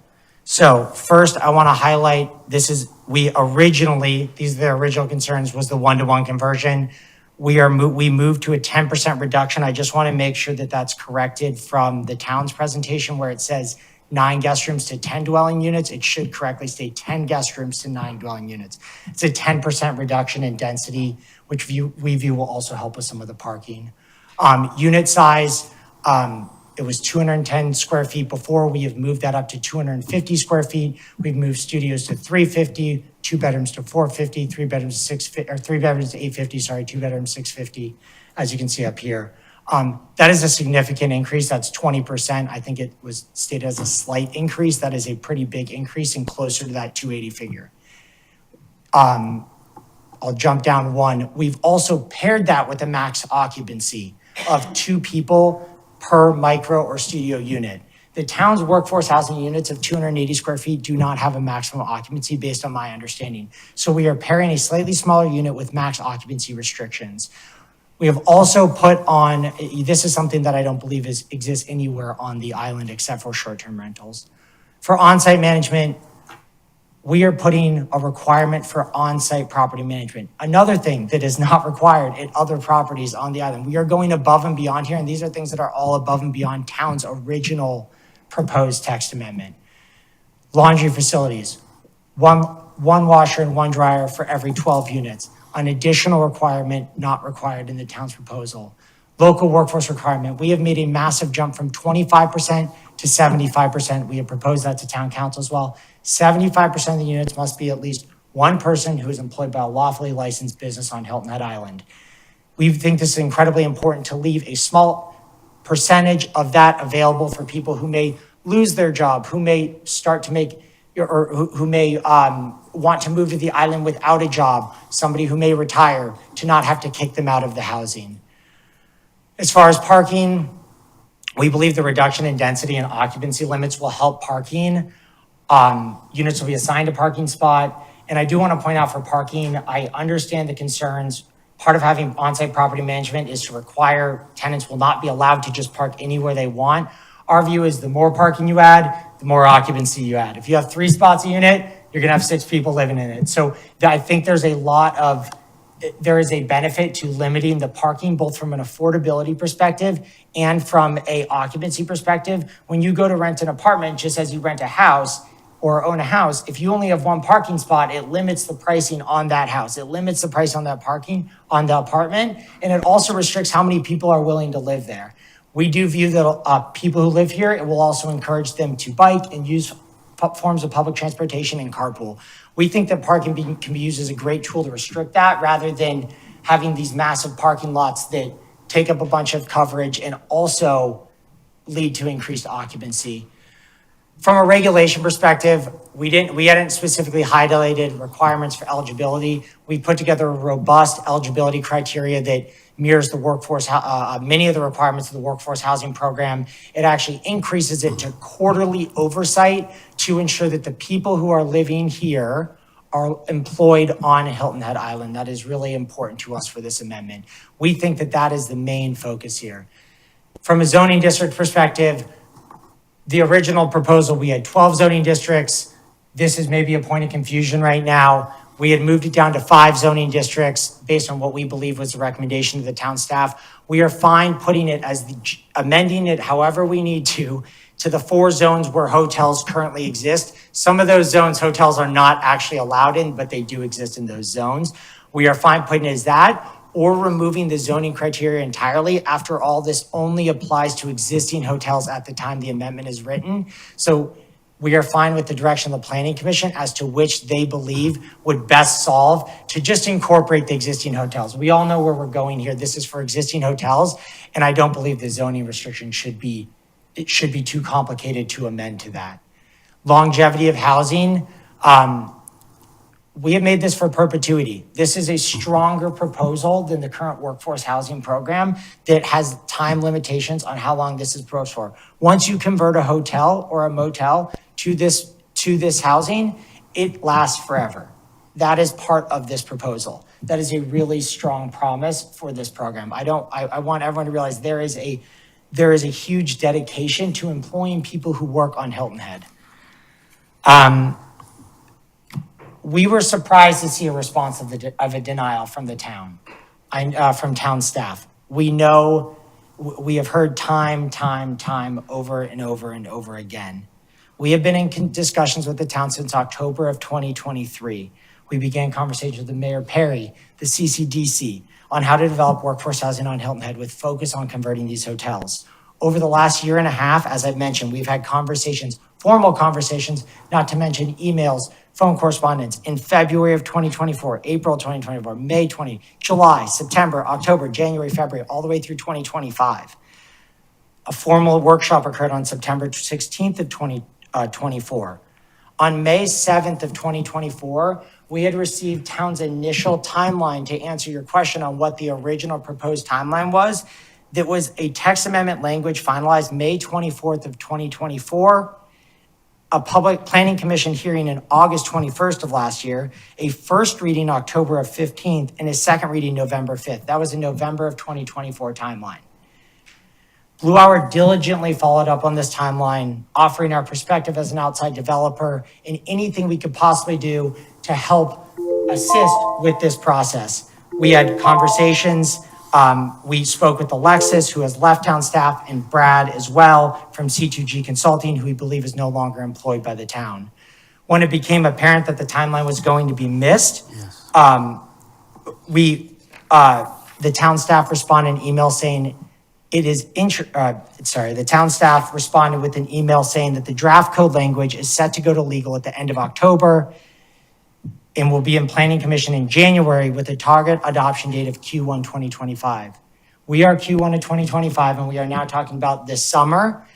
So first, I want to highlight, these are the original concerns, was the one-to-one conversion. We moved to a 10% reduction. I just want to make sure that that's corrected from the town's presentation where it says 9 guest rooms to 10 dwelling units. It should correctly state 10 guest rooms to 9 dwelling units. It's a 10% reduction in density, which we view will also help with some of the parking. Unit size, it was 210 square feet before. We have moved that up to 250 square feet. We've moved studios to 350, 2 bedrooms to 450, 3 bedrooms to 650, or 3 bedrooms to 850, sorry, 2 bedrooms 650, as you can see up here. That is a significant increase. That's 20%. I think it was stated as a slight increase. That is a pretty big increase and closer to that 280 figure. I'll jump down one. We've also paired that with a max occupancy of 2 people per micro or studio unit. The town's workforce housing units of 280 square feet do not have a maximum occupancy based on my understanding. So we are pairing a slightly smaller unit with max occupancy restrictions. We have also put on, this is something that I don't believe exists anywhere on the island except for short-term rentals. For on-site management, we are putting a requirement for on-site property management. Another thing that is not required at other properties on the island. We are going above and beyond here, and these are things that are all above and beyond town's original proposed text amendment. Laundry facilities, one washer and 1 dryer for every 12 units. An additional requirement not required in the town's proposal. Local workforce requirement, we have made a massive jump from 25% to 75%. We have proposed that to town council as well. 75% of the units must be at least 1 person who is employed by a lawfully licensed business on Hilton Head Island. We think this is incredibly important to leave a small percentage of that available for people who may lose their job, who may start to make, or who may want to move to the island without a job, somebody who may retire, to not have to kick them out of the housing. As far as parking, we believe the reduction in density and occupancy limits will help parking. Units will be assigned a parking spot. And I do want to point out for parking, I understand the concerns. Part of having on-site property management is to require tenants will not be allowed to just park anywhere they want. Our view is the more parking you add, the more occupancy you add. If you have 3 spots a unit, you're gonna have 6 people living in it. So I think there is a benefit to limiting the parking, both from an affordability perspective and from a occupancy perspective. When you go to rent an apartment, just as you rent a house or own a house, if you only have 1 parking spot, it limits the pricing on that house. It limits the price on that parking on the apartment, and it also restricts how many people are willing to live there. We do view that people who live here, it will also encourage them to bike and use forms of public transportation and carpool. We think that parking can be used as a great tool to restrict that rather than having these massive parking lots that take up a bunch of coverage and also lead to increased occupancy. From a regulation perspective, we hadn't specifically highlighted requirements for eligibility. We put together a robust eligibility criteria that mirrors the workforce, many of the requirements of the workforce housing program. It actually increases it to quarterly oversight to ensure that the people who are living here are employed on Hilton Head Island. That is really important to us for this amendment. We think that that is the main focus here. From a zoning district perspective, the original proposal, we had 12 zoning districts. This is maybe a point of confusion right now. We had moved it down to 5 zoning districts based on what we believe was the recommendation of the town staff. We are fine putting it amending it however we need to the 4 zones where hotels currently exist. Some of those zones, hotels are not actually allowed in, but they do exist in those zones. We are fine putting it as that, or removing the zoning criteria entirely. After all, this only applies to existing hotels at the time the amendment is written. So we are fine with the direction of the Planning Commission as to which they believe would best solve to just incorporate the existing hotels. We all know where we're going here. This is for existing hotels, and I don't believe the zoning restriction should be too complicated to amend to that. Longevity of housing, we have made this for perpetuity. This is a stronger proposal than the current workforce housing program that has time limitations on how long this is proposed for. Once you convert a hotel or a motel to this housing, it lasts forever. That is part of this proposal. that is a really strong promise for this program. I want everyone to realize there is a huge dedication to employing people who work on Hilton Head. We were surprised to see a response of a denial from the town, from town staff. We know, we have heard time over and over and over again. We have been in discussions with the town since October of 2023. We began conversations with the Mayor Perry, the CCDC, on how to develop workforce housing on Hilton Head with focus on converting these hotels. Over the last year and a half, as I've mentioned, we've had conversations, formal conversations, not to mention emails, phone correspondence in February of 2024, April 2024, May 20, July, September, October, January, February, all the way through 2025. A formal workshop occurred on September 16th of 2024. On May 7th of 2024, we had received town's initial timeline to answer your question on what the original proposed timeline was. That was a text amendment language finalized May 24th of 2024, a public planning commission hearing in August 21st of last year, a first reading October of 15th, and a second reading November 5th. That was a November of 2024 timeline. Blue Hour diligently followed up on this timeline, offering our perspective as an outside developer and anything we could possibly do to help assist with this process. We had conversations. We spoke with Alexis, who has left town staff, and Brad as well from C2G Consulting, who we believe is no longer employed by the town. When it became apparent that the timeline was going to be missed, the town staff responded in email saying the town staff responded with an email saying that the draft code language is set to go to legal at the end of October and will be in Planning Commission in January with a target adoption date of Q1 2025. We are Q1 of 2025, and we are now talking about this summer.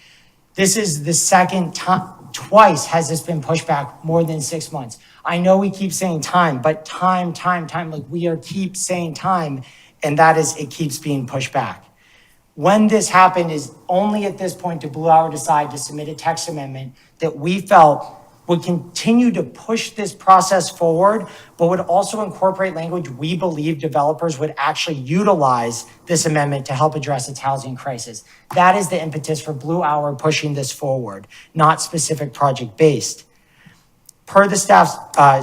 This is the second time, twice has this been pushed back more than 6 months. I know we keep saying time, but time, like we are keep saying time, and that is, it keeps being pushed back. When this happened is only at this point did Blue Hour decide to submit a text amendment that we felt would continue to push this process forward, but would also incorporate language we believe developers would actually utilize this amendment to help address its housing crisis. That is the impetus for Blue Hour pushing this forward, not specific project-based. Per the staff's, I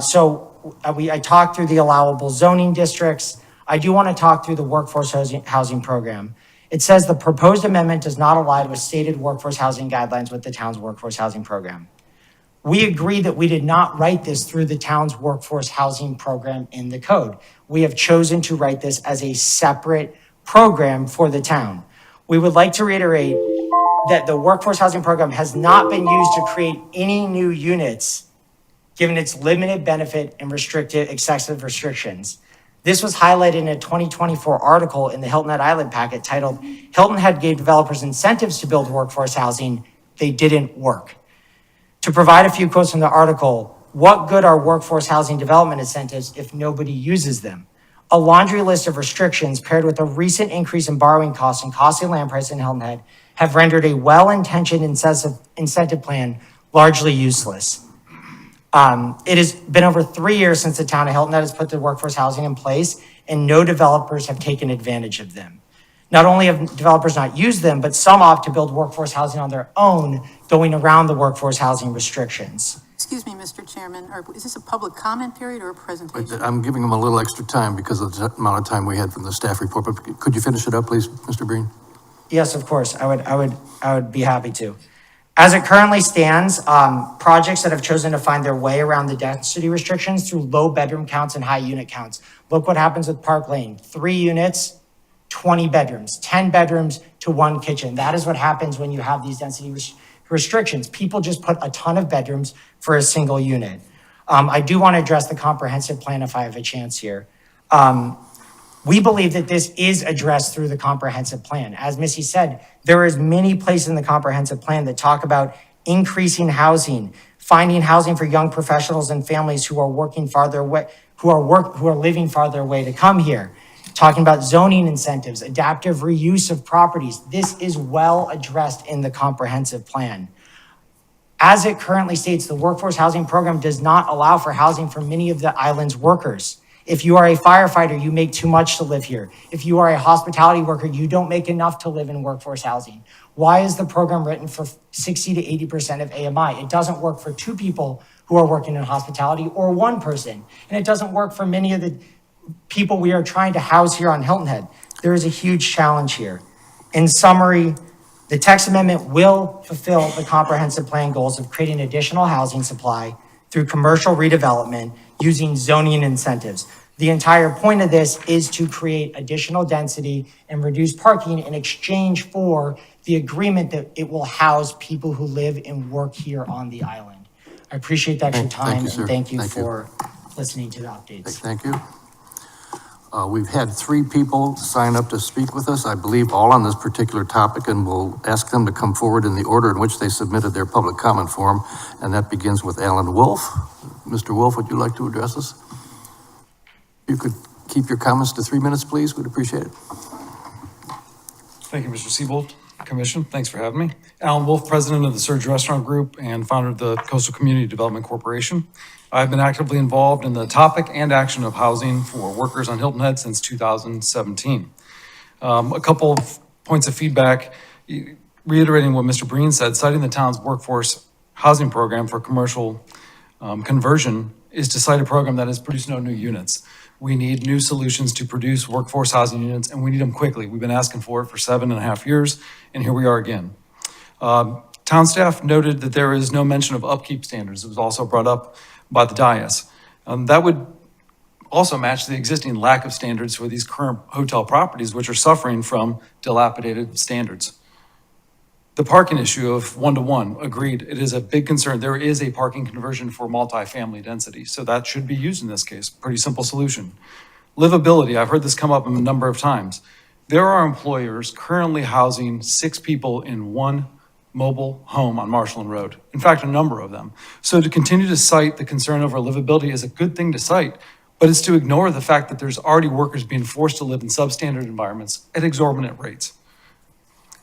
talked through the allowable zoning districts. I do want to talk through the workforce housing program. It says the proposed amendment does not align with stated workforce housing guidelines with the town's workforce housing program. We agree that we did not write this through the town's workforce housing program in the code. We have chosen to write this as a separate program for the town. We would like to reiterate that the workforce housing program has not been used to create any new units, given its limited benefit and excessive restrictions. This was highlighted in a 2024 article in the Hilton Head Island packet titled, "Hilton Head gave developers incentives to build workforce housing. They didn't work." To provide a few quotes from the article, what good are workforce housing development incentives if nobody uses them? A laundry list of restrictions paired with a recent increase in borrowing costs and costly land prices in Hilton Head have rendered a well-intentioned incentive plan largely useless. It has been over 3 years since the town of Hilton Head has put the workforce housing in place, and no developers have taken advantage of them. Not only have developers not used them, but some opt to build workforce housing on their own, going around the workforce housing restrictions. Excuse me, Mr. Chairman, is this a public comment period or a presentation? I'm giving them a little extra time because of the amount of time we had from the staff report, but could you finish it up, please, Mr. Breen? Yes, of course, I would be happy to. As it currently stands, projects that have chosen to find their way around the density restrictions through low bedroom counts and high unit counts. Look what happens with Park Lane, 3 units, 20 bedrooms, 10 bedrooms to 1 kitchen. That is what happens when you have these density restrictions. People just put a ton of bedrooms for a single unit. I do want to address the comprehensive plan if I have a chance here. We believe that this is addressed through the comprehensive plan. As Missy said, there is many places in the comprehensive plan that talk about increasing housing, finding housing for young professionals and families who are working farther away, who are living farther away to come here. Talking about zoning incentives, adaptive reuse of properties. This is well addressed in the comprehensive plan. As it currently states, the workforce housing program does not allow for housing for many of the island's workers. If you are a firefighter, you make too much to live here. If you are a hospitality worker, you don't make enough to live in workforce housing. Why is the program written for 60 to 80% of AMI? It doesn't work for 2 people who are working in hospitality or 1 person. And it doesn't work for many of the people we are trying to house here on Hilton Head. There is a huge challenge here. In summary, the text amendment will fulfill the comprehensive plan goals of creating additional housing supply through commercial redevelopment using zoning incentives. The entire point of this is to create additional density and reduce parking in exchange for the agreement that it will house people who live and work here on the island. I appreciate the extra Thank you, time sir. and thank you Thank you. for listening to the updates. Thank you. We've had 3 people sign up to speak with us, I believe all on this particular topic, and we'll ask them to come forward in the order in which they submitted their public comment form, and that begins with Alan Wolf. Mr. Wolf, would you like to address us? You could keep your comments to 3 minutes, please. We'd appreciate it. Thank you, Mr. Seabolt, Commission. Thanks for having me. Alan Wolf, President of the Surge Restaurant Group and founder of the Coastal Community Development Corporation. I've been actively involved in the topic and action of housing for workers on Hilton Head since 2017. A couple of points of feedback, reiterating what Mr. Breen said, citing the town's workforce housing program for commercial conversion is to cite a program that has produced no new units. We need new solutions to produce workforce housing units, and we need them quickly. We've been asking for it for 7.5 years, and here we are again. Town staff noted that there is no mention of upkeep standards. It was also brought up by the dais. That would also match the existing lack of standards for these current hotel properties, which are suffering from dilapidated standards. The parking issue of 1-to-1, agreed, it is a big concern. There is a parking conversion for multifamily density, so that should be used in this case. Pretty simple solution. Livability, I've heard this come up a number of times. There are employers currently housing 6 people in one mobile home on Marshland Road. In fact, a number of them. So to continue to cite the concern over livability is a good thing to cite, but it's to ignore the fact that there's already workers being forced to live in substandard environments at exorbitant rates.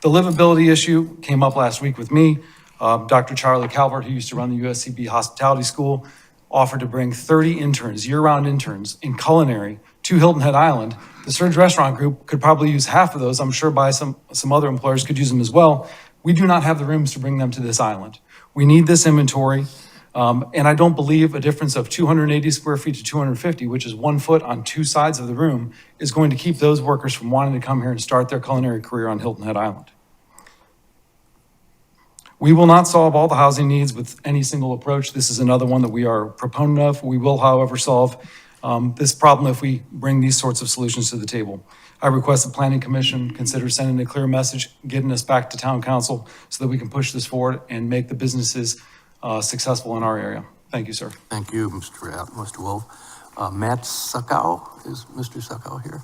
The livability issue came up last week with me. Dr. Charlie Calvert, who used to run the USCB Hospitality School, offered to bring 30 interns, year-round interns in culinary to Hilton Head Island. The Surge Restaurant Group could probably use half of those. I'm sure by some other employers could use them as well. We do not have the rooms to bring them to this island. We need this inventory. And I don't believe a difference of 280 square feet to 250, which is 1 foot on 2 sides of the room, is going to keep those workers from wanting to come here and start their culinary career on Hilton Head Island. We will not solve all the housing needs with any single approach. This is another one that we are a proponent of. We will, however, solve this problem if we bring these sorts of solutions to the table. I request the Planning Commission consider sending a clear message, getting us back to Town Council so that we can push this forward and make the businesses successful in our area. Thank you, sir. Thank you, Mr. Wolf. Matt Suckow, is Mr. Suckow here?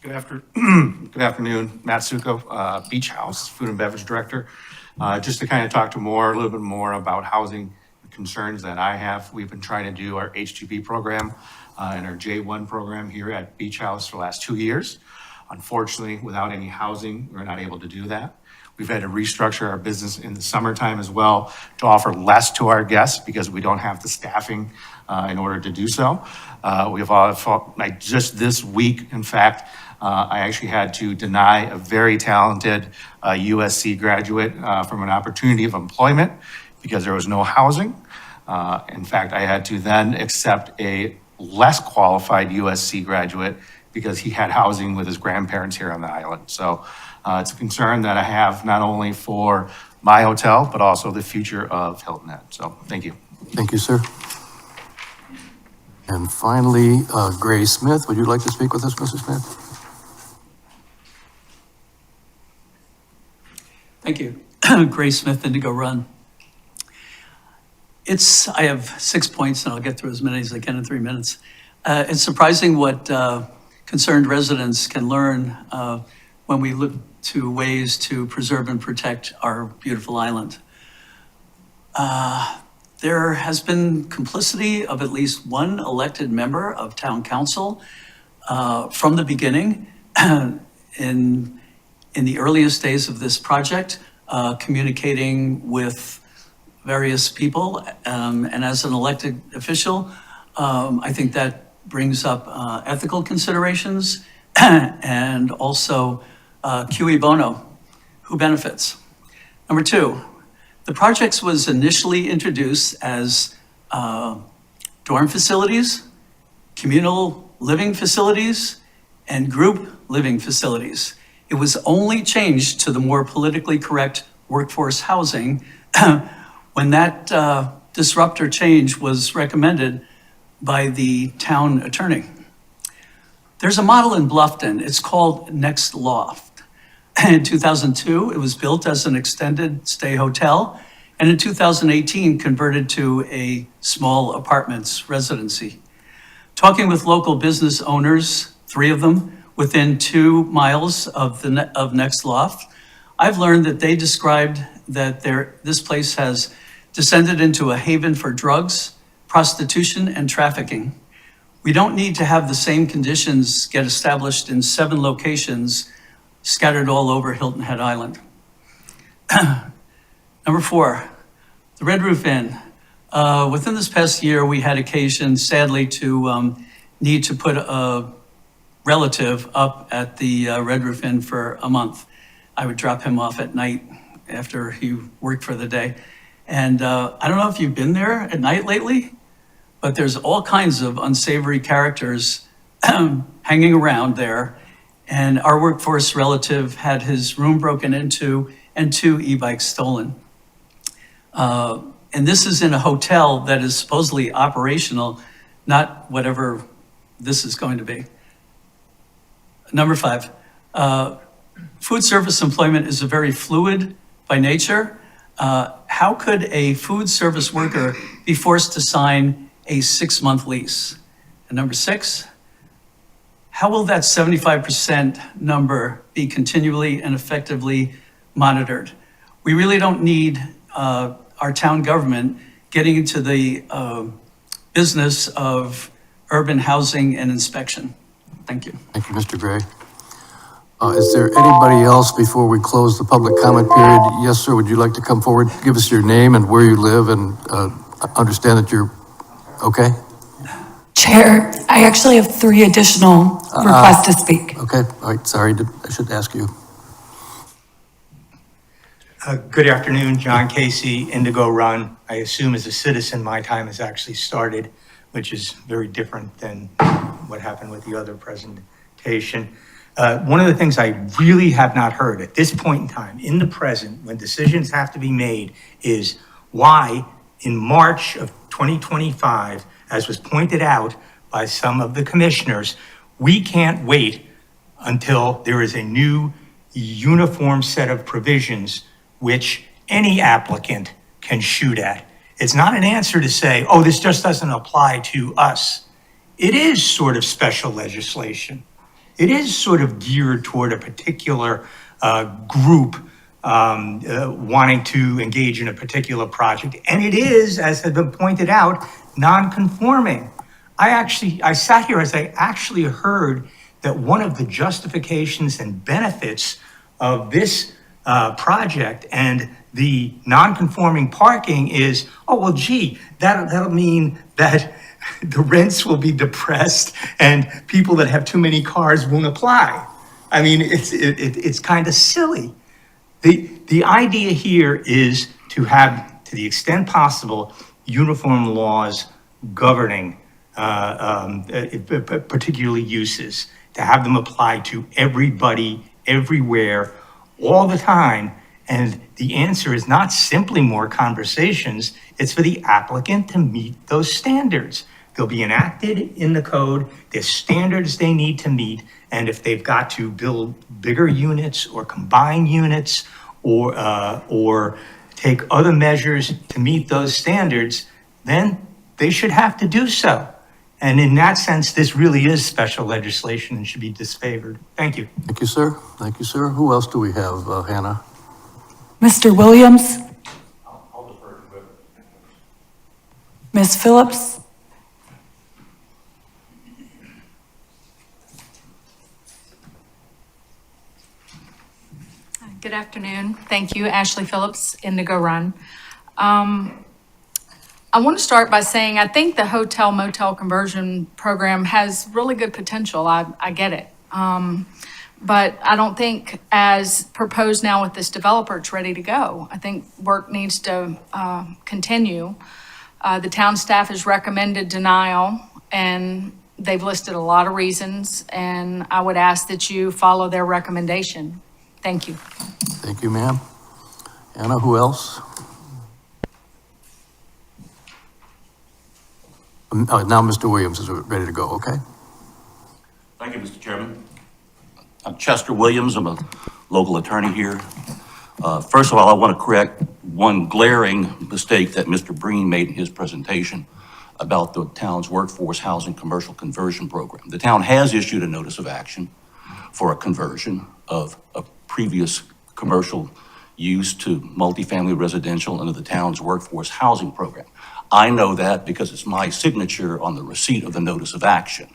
Good afternoon, Matt Succo, Beach House, Food and Beverage Director. Just to kind of talk to a little bit more about housing concerns that I have. We've been trying to do our H2B program and our J1 program here at Beach House for the last 2 years. Unfortunately, without any housing, we're not able to do that. We've had to restructure our business in the summertime as well to offer less to our guests because we don't have the staffing in order to do so. Like just this week, in fact, I actually had to deny a very talented USC graduate from an opportunity of employment because there was no housing. In fact, I had to then accept a less qualified USC graduate because he had housing with his grandparents here on the island. So it's a concern that I have not only for my hotel, but also the future of Hilton Head. So thank you. Thank you, sir. And finally, Grace Smith, would you like to speak with us, Mrs. Smith? Thank you. Grace Smith, Indigo Run. I have 6 points and I'll get through as many as I can in 3 minutes. It's surprising what concerned residents can learn when we look to ways to preserve and protect our beautiful island. There has been complicity of at least one elected member of town council from the beginning. In the earliest days of this project, communicating with various people. And as an elected official, I think that brings up ethical considerations and also cui bono, who benefits? Number two, the project was initially introduced as dorm facilities, communal living facilities, and group living facilities. It was only changed to the more politically correct workforce housing when that disruptor change was recommended by the town attorney. There's a model in Bluffton, it's called Next Loft. In 2002, it was built as an extended stay hotel, and in 2018, converted to a small apartments residency. Talking with local business owners, 3 of them, within 2 miles of Next Loft, I've learned that they described that this place has descended into a haven for drugs, prostitution, and trafficking. We don't need to have the same conditions get established in 7 locations scattered all over Hilton Head Island. Number 4, the Red Roof Inn. Within this past year, we had occasion, sadly, to need to put a relative up at the Red Roof Inn for a month. I would drop him off at night after he worked for the day. And I don't know if you've been there at night lately, but there's all kinds of unsavory characters hanging around there. And our workforce relative had his room broken into and 2 e-bikes stolen. And this is in a hotel that is supposedly operational, not whatever this is going to be. Number 5, food service employment is a very fluid by nature. How could a food service worker be forced to sign a 6-month lease? And number 6, how will that 75% number be continually and effectively monitored? We really don't need our town government getting into the business of urban housing and inspection. Thank you. Thank you, Mr. Gray. Is there anybody else before we close the public comment period? Yes, sir, would you like to come forward, give us your name and where you live, and understand that you're okay? Chair, I actually have 3 additional requests to speak. Okay, all right, sorry, I should ask you. Good afternoon, John Casey, Indigo Run. I assume as a citizen, my time has actually started, which is very different than what happened with the other presentation. One of the things I really have not heard at this point in time, in the present, when decisions have to be made, is why in March of 2025, as was pointed out by some of the commissioners, we can't wait until there is a new uniform set of provisions which any applicant can shoot at. It's not an answer to say, oh, this just doesn't apply to us. It is sort of special legislation. It is sort of geared toward a particular group wanting to engage in a particular project. And it is, as has been pointed out, non-conforming. I sat here as I actually heard that one of the justifications and benefits of this project and the non-conforming parking is, oh, well, gee, that'll mean that the rents will be depressed and people that have too many cars won't apply. I mean, it's kind of silly. The idea here is to have, to the extent possible, uniform laws governing particularly uses, to have them apply to everybody, everywhere, all the time. And the answer is not simply more conversations, it's for the applicant to meet those standards. They'll be enacted in the code, there's standards they need to meet, and if they've got to build bigger units or combine units or take other measures to meet those standards, then they should have to do so. And in that sense, this really is special legislation and should be disfavored. Thank you. Thank you, sir. Thank you, sir. Who else do we have, Hannah? Mr. Williams? I'll defer to it. Ms. Phillips? Good afternoon. Thank you, Ashley Phillips, Indigo Run. I want to start by saying I think the hotel motel conversion program has really good potential. I get it. But I don't think as proposed now with this developer, it's ready to go. I think work needs to continue. The town staff has recommended denial, and they've listed a lot of reasons, and I would ask that you follow their recommendation. Thank you. Thank you, ma'am. Anna, who else? Now Mr. Williams is ready to go, okay? Thank you, Mr. Chairman. I'm Chester Williams. I'm a local attorney here. First of all, I want to correct one glaring mistake that Mr. Breen made in his presentation about the town's workforce housing commercial conversion program. The town has issued a notice of action for a conversion of a previous commercial use to multifamily residential under the town's workforce housing program. I know that because it's my signature on the receipt of the notice of action.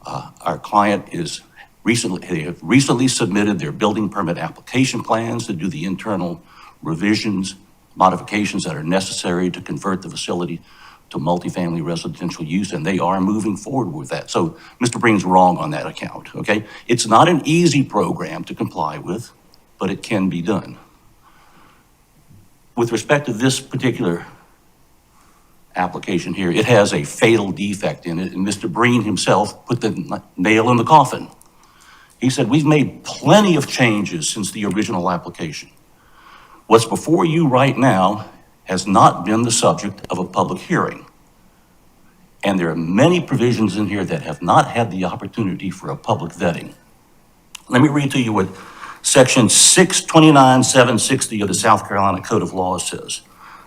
Our client they have recently submitted their building permit application plans to do the internal revisions, modifications that are necessary to convert the facility to multifamily residential use, and they are moving forward with that. So Mr. Breen's wrong on that account, okay? It's not an easy program to comply with, but it can be done. With respect to this particular application here, it has a fatal defect in it, and Mr. Breen himself put the nail in the coffin. He said, we've made plenty of changes since the original application. What's before you right now has not been the subject of a public hearing. And there are many provisions in here that have not had the opportunity for a public vetting. Let me read to you what Section 629-760 of the South Carolina Code of Laws says.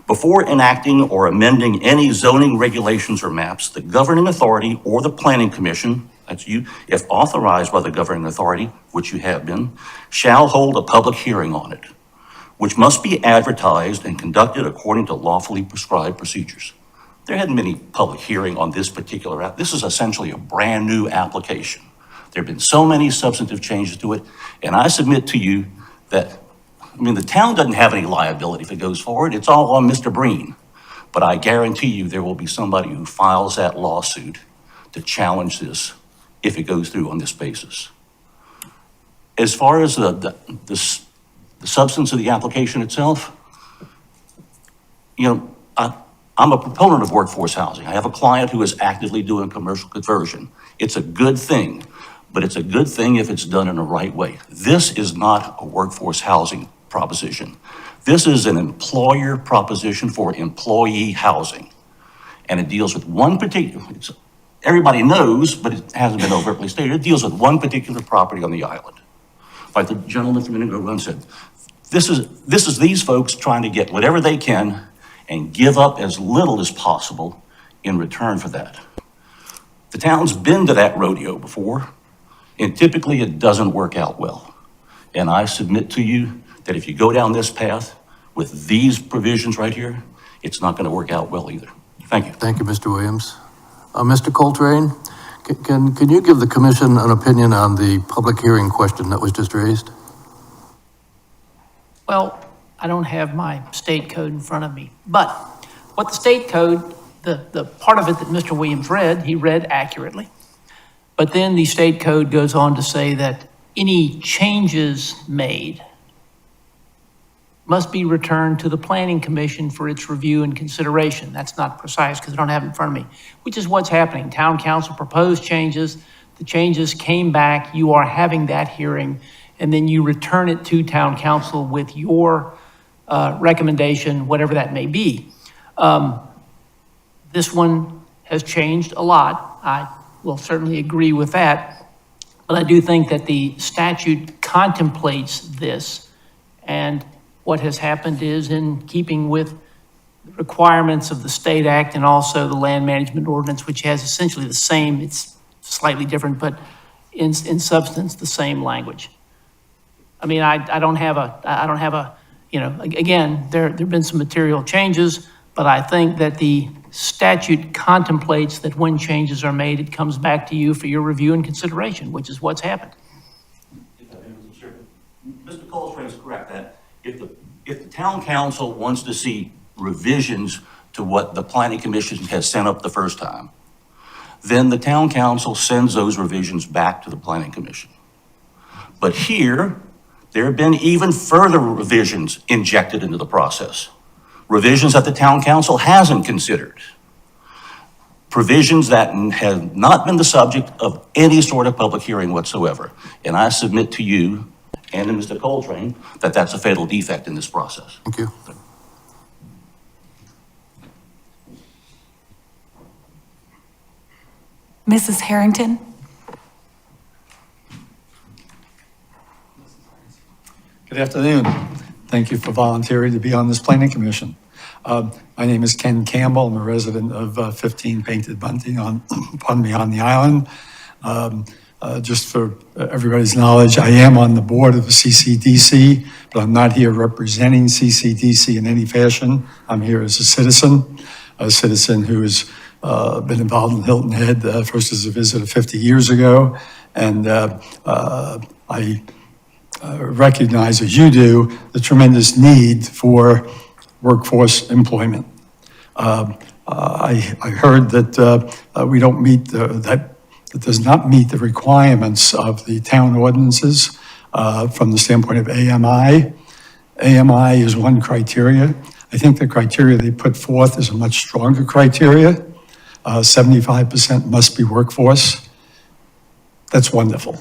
Before enacting or amending any zoning regulations or maps, the governing authority or the planning commission, that's you, if authorized by the governing authority, which you have been, shall hold a public hearing on it, which must be advertised and conducted according to lawfully prescribed procedures. There hadn't been any public hearing on this particular app. This is essentially a brand new application. There have been so many substantive changes to it, and I submit to you that, the town doesn't have any liability if it goes forward. It's all on Mr. Breen. But I guarantee you there will be somebody who files that lawsuit to challenge this if it goes through on this basis. As far as the substance of the application itself, I'm a proponent of workforce housing. I have a client who is actively doing commercial conversion. It's a good thing, but it's a good thing if it's done in the right way. This is not a workforce housing proposition. This is an employer proposition for employee housing. And it deals with one particular, everybody knows, but it hasn't been overtly stated, it deals with one particular property on the island. Like the gentleman from Indigo Run said, this is these folks trying to get whatever they can and give up as little as possible in return for that. The town's been to that rodeo before, and typically it doesn't work out well. And I submit to you that if you go down this path with these provisions right here, it's not going to work out well either. Thank you. Thank you, Mr. Williams. Mr. Coltrane, can you give the commission an opinion on the public hearing question that was just raised? Well, I don't have my state code in front of me, but what the state code, the part of it that Mr. Williams read, he read accurately. But then the state code goes on to say that any changes made must be returned to the planning commission for its review and consideration. That's not precise because I don't have it in front of me, which is what's happening. Town council proposed changes, the changes came back, you are having that hearing, and then you return it to town council with your recommendation, whatever that may be. This one has changed a lot. I will certainly agree with that, but I do think that the statute contemplates this, and what has happened is in keeping with the requirements of the State Act and also the Land Management Ordinance, which has essentially the same, it's slightly different, but in substance, the same language. I don't have a, again, there have been some material changes, but I think that the statute contemplates that when changes are made, it comes back to you for your review and consideration, which is what's happened. Mr. Coltrane is correct. if the town council wants to see revisions to what the planning commission has sent up the first time, then the town council sends those revisions back to the planning commission. But here, there have been even further revisions injected into the process. Revisions that the town council hasn't considered. Provisions that have not been the subject of any sort of public hearing whatsoever. And I submit to you and to Mr. Coltrane that that's a fatal defect in this process. Thank you. Mrs. Harrington? Good afternoon. Thank you for volunteering to be on this planning commission. My name is Ken Campbell. I'm a resident of 15 Painted Bunting on the island. Just for everybody's knowledge, I am on the board of the CCDC, but I'm not here representing CCDC in any fashion. I'm here as a citizen who has been involved in Hilton Head, first as a visitor 50 years ago. And I recognize, as you do, the tremendous need for workforce employment. I heard that we don't meet that does not meet the requirements of the town ordinances from the standpoint of AMI. AMI is one criteria. I think the criteria they put forth is a much stronger criteria. 75% must be workforce. That's wonderful.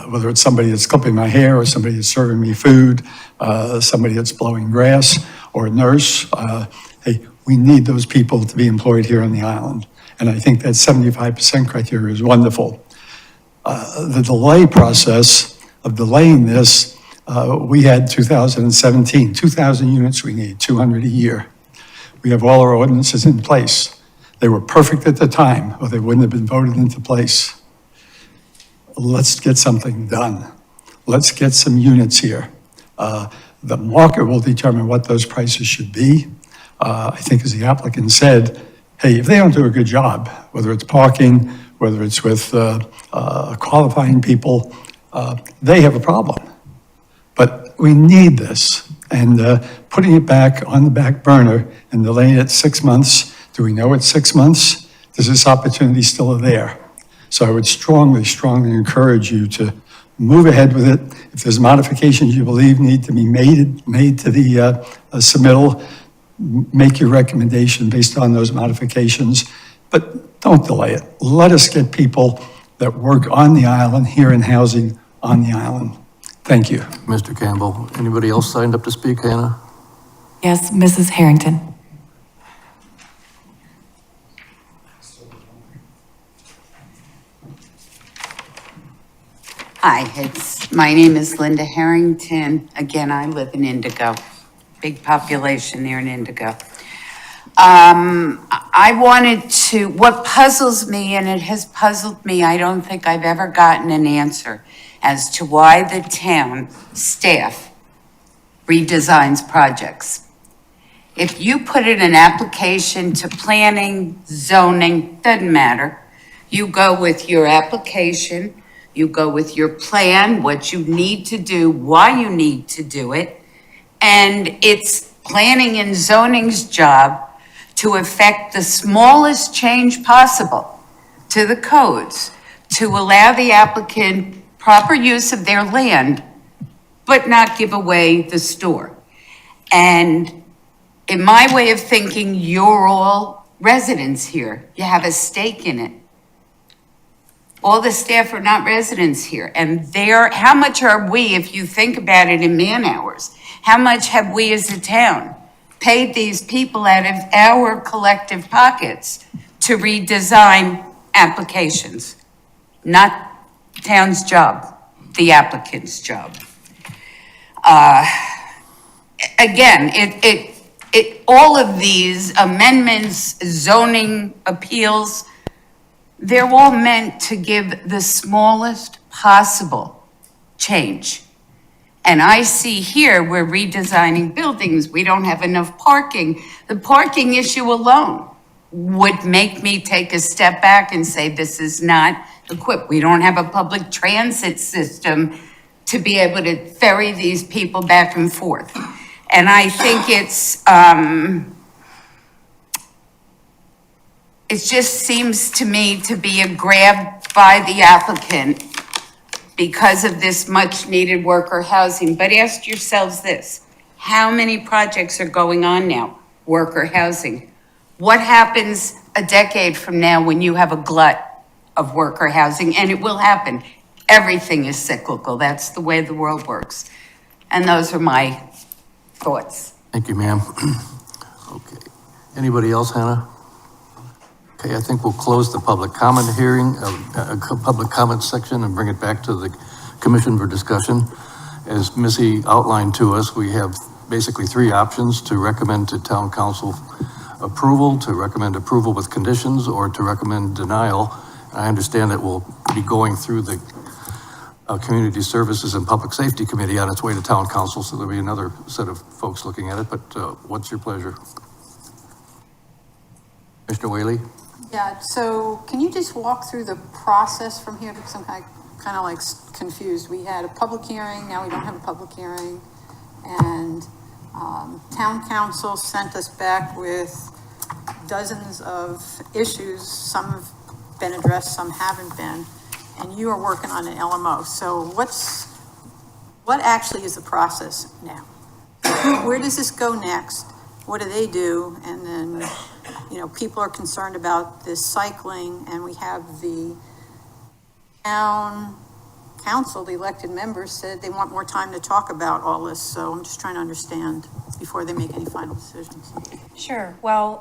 Whether it's somebody that's clipping my hair or somebody that's serving me food, somebody that's blowing grass or a nurse, hey, we need those people to be employed here on the island. And I think that 75% criteria is wonderful. The delay process of delaying this, we had 2017, 2,000 units we need, 200 a year. We have all our ordinances in place. They were perfect at the time, or they wouldn't have been voted into place. Let's get something done. Let's get some units here. The market will determine what those prices should be. I think as the applicant said, hey, if they don't do a good job, whether it's parking, whether it's with qualifying people, they have a problem. But we need this, and putting it back on the back burner and delaying it 6 months, do we know it's 6 months? Is this opportunity still there? So I would strongly, strongly encourage you to move ahead with it. If there's modifications you believe need to be made to the submittal, make your recommendation based on those modifications, but don't delay it. Let us get people that work on the island here in housing on the island. Thank you. Mr. Campbell, anybody else signed up to speak, Hannah? Yes, Mrs. Harrington. Hi, my name is Linda Harrington. Again, I live in Indigo. Big population there in Indigo. What puzzles me, and it has puzzled me, I don't think I've ever gotten an answer as to why the town staff redesigns projects. If you put in an application to planning, zoning, doesn't matter. You go with your application, you go with your plan, what you need to do, why you need to do it, and it's planning and zoning's job to effect the smallest change possible to the codes to allow the applicant proper use of their land, but not give away the store. And in my way of thinking, you're all residents here. You have a stake in it. All the staff are not residents here. And how much are we, if you think about it in man hours, how much have we as a town paid these people out of our collective pockets to redesign applications? Not town's job, the applicant's job. Again, all of these amendments, zoning appeals, they're all meant to give the smallest possible change. And I see here, we're redesigning buildings, we don't have enough parking. The parking issue alone would make me take a step back and say, this is not equipped. We don't have a public transit system to be able to ferry these people back and forth. And I think it just seems to me to be a grab by the applicant because of this much-needed worker housing. But ask yourselves this, how many projects are going on now, worker housing? What happens a decade from now when you have a glut of worker housing? And it will happen. Everything is cyclical. That's the way the world works. And those are my thoughts. Thank you, ma'am. Okay. Anybody else, Hannah? Okay, I think we'll close the public comment hearing, public comment section, and bring it back to the commission for discussion. As Missy outlined to us, we have basically three options: to recommend to town council approval, to recommend approval with conditions, or to recommend denial. I understand that we'll be going through the Community Services and Public Safety Committee on its way to town council, so there'll be another set of folks looking at it, but what's your pleasure? Commissioner Whaley? Yeah, so can you just walk through the process from here, because I'm kind of like confused. We had a public hearing, now we don't have a public hearing, and town council sent us back with dozens of issues. Some have been addressed, some haven't been, and you are working on an LMO. So what actually is the process now? Where does this go next? What do they do? And then, people are concerned about this cycling, and we have the town council, the elected members said they want more time to talk about all this. So I'm just trying to understand before they make any final decisions. Sure. Well,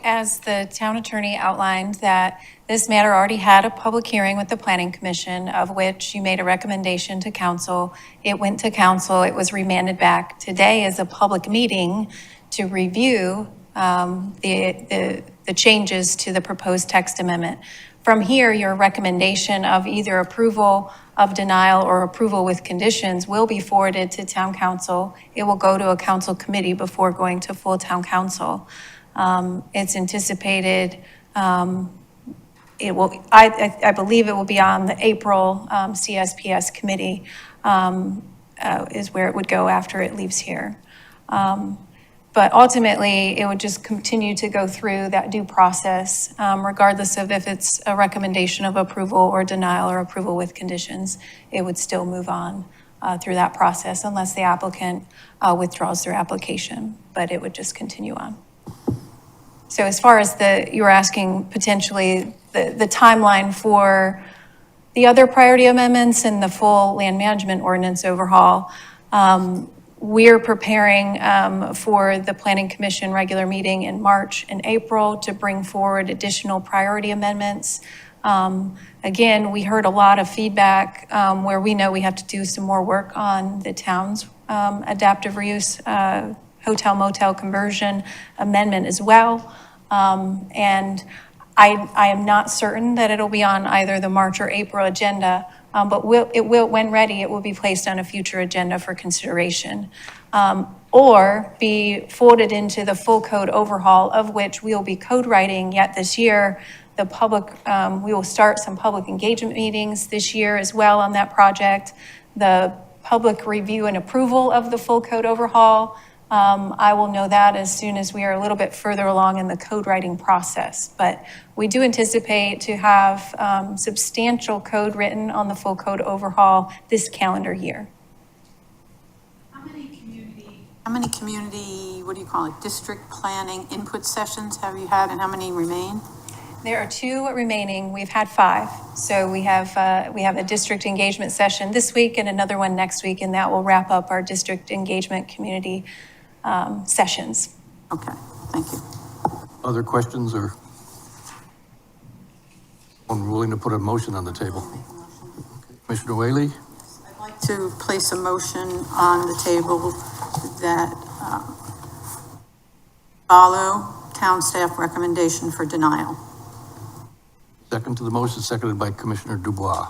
as the town attorney outlined, that this matter already had a public hearing with the Planning Commission, of which you made a recommendation to council. It went to council. It was remanded back. Today is a public meeting to review the changes to the proposed text amendment. From here, your recommendation of either approval of denial or approval with conditions will be forwarded to town council. It will go to a council committee before going to full town council. It's anticipated, I believe it will be on the April CSPS committee is where it would go after it leaves here. But ultimately, it would just continue to go through that due process, regardless of if it's a recommendation of approval or denial or approval with conditions. It would still move on through that process unless the applicant withdraws their application, but it would just continue on. So as far as you were asking potentially the timeline for the other priority amendments and the full land management ordinance overhaul, we're preparing for the Planning Commission regular meeting in March and April to bring forward additional priority amendments. Again, we heard a lot of feedback where we know we have to do some more work on the town's adaptive reuse hotel motel conversion amendment as well. And I am not certain that it'll be on either the March or April agenda, but when ready, it will be placed on a future agenda for consideration, or be folded into the full code overhaul, of which we will be code writing yet this year. The public, we will start some public engagement meetings this year as well on that project. The public review and approval of the full code overhaul, I will know that as soon as we are a little bit further along in the code writing process. But we do anticipate to have substantial code written on the full code overhaul this calendar year. How many community, what do you call it, district planning input sessions have you had, and how many remain? There are 2 remaining. We've had 5. So we have a district engagement session this week and another one next week, and that will wrap up our district engagement community sessions. Okay, thank you. Other questions or someone willing to put a motion on the table? Commissioner Whaley? I'd like to place a motion on the table that follow town staff recommendation for denial. Second to the motion, seconded by Commissioner Dubois.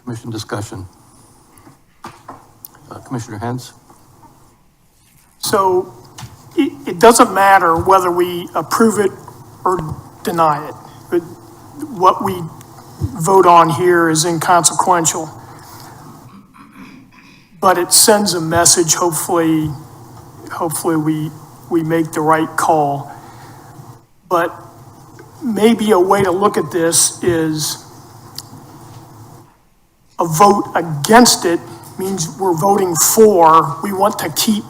Commission discussion. Commissioner Hens? So it doesn't matter whether we approve it or deny it. But what we vote on here is inconsequential. But it sends a message, hopefully, hopefully we make the right call. But maybe a way to look at this is a vote against it means we're voting for, we want to keep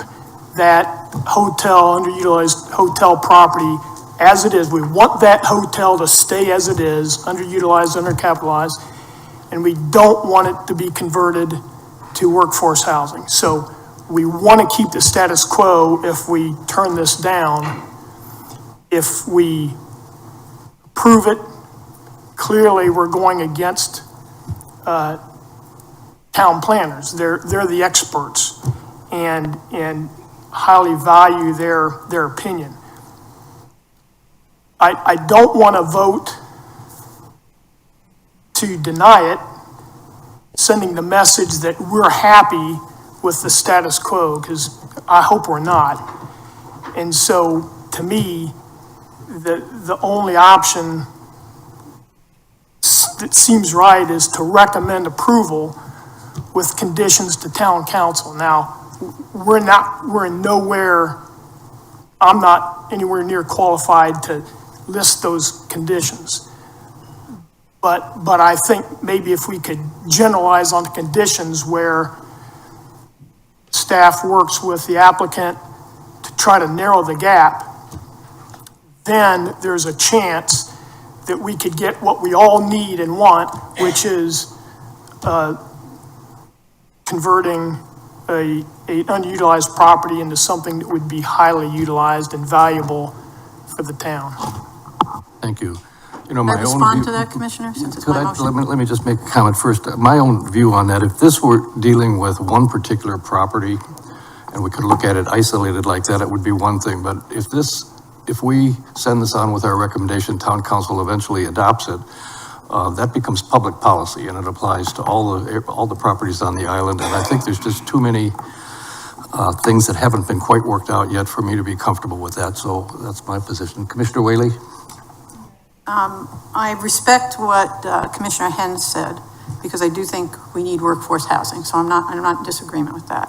that hotel, underutilized hotel property as it is. We want that hotel to stay as it is, underutilized, undercapitalized, and we don't want it to be converted to workforce housing. So we want to keep the status quo if we turn this down. If we approve it, clearly we're going against town planners. They're the experts and highly value their opinion. I don't want to vote to deny it, sending the message that we're happy with the status quo, because I hope we're not. And so, to me, the only option that seems right is to recommend approval with conditions to town council. Now, I'm not anywhere near qualified to list those conditions. But I think maybe if we could generalize on the conditions where staff works with the applicant to try to narrow the gap, then there's a chance that we could get what we all need and want, which is converting a unutilized property into something that would be highly utilized and valuable for the town. Thank you. You know, Can my I own respond view- to that, Commissioner, since it's Could my I, motion? let me just make a comment first. My own view on that, if this were dealing with one particular property and we could look at it isolated like that, it would be one thing. But if we send this on with our recommendation, town council eventually adopts it, that becomes public policy and it applies to all the properties on the island. And I think there's just too many things that haven't been quite worked out yet for me to be comfortable with that. So that's my position. Commissioner Whaley? I respect what Commissioner Hens said, because I do think we need workforce housing, so I'm not in disagreement with that.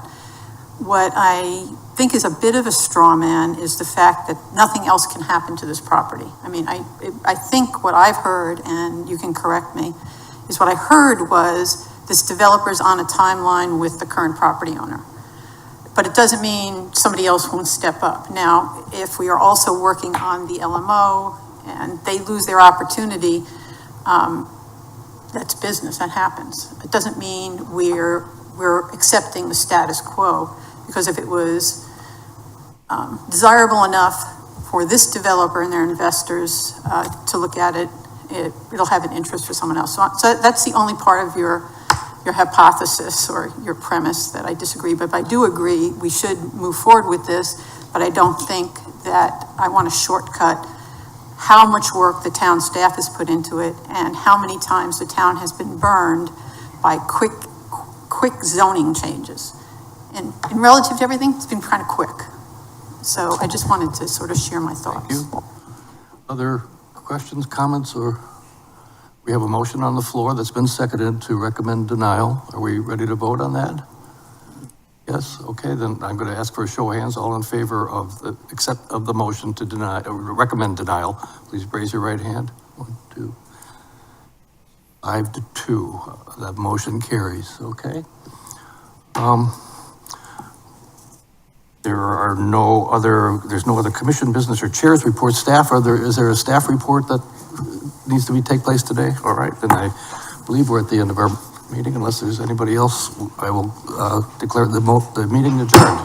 What I think is a bit of a straw man is the fact that nothing else can happen to this property. I mean, I think what I've heard, and you can correct me, is what I heard was this developer's on a timeline with the current property owner. But it doesn't mean somebody else won't step up. Now, if we are also working on the LMO and they lose their opportunity, that's business, that happens. It doesn't mean we're accepting the status quo, because if it was desirable enough for this developer and their investors to look at it, it'll have an interest for someone else. So that's the only part of your hypothesis or your premise that I disagree, but I do agree we should move forward with this, but I don't think that I want to shortcut how much work the town staff has put into it and how many times the town has been burned by quick zoning changes. And relative to everything, it's been kind of quick. So I just wanted to sort of share my thoughts. Thank you. Other questions, comments, or we have a motion on the floor that's been seconded to recommend denial. Are we ready to vote on that? Yes, okay, then I'm going to ask for a show of hands. All in favor of the motion to deny, recommend denial, please raise your right hand. 1, 2, 5 to 2. That motion carries, okay? There's no other commission business or chairs report. Staff, is there a staff report that needs to take place today? All right, then I believe we're at the end of our meeting. Unless there's anybody else, I will declare the meeting adjourned.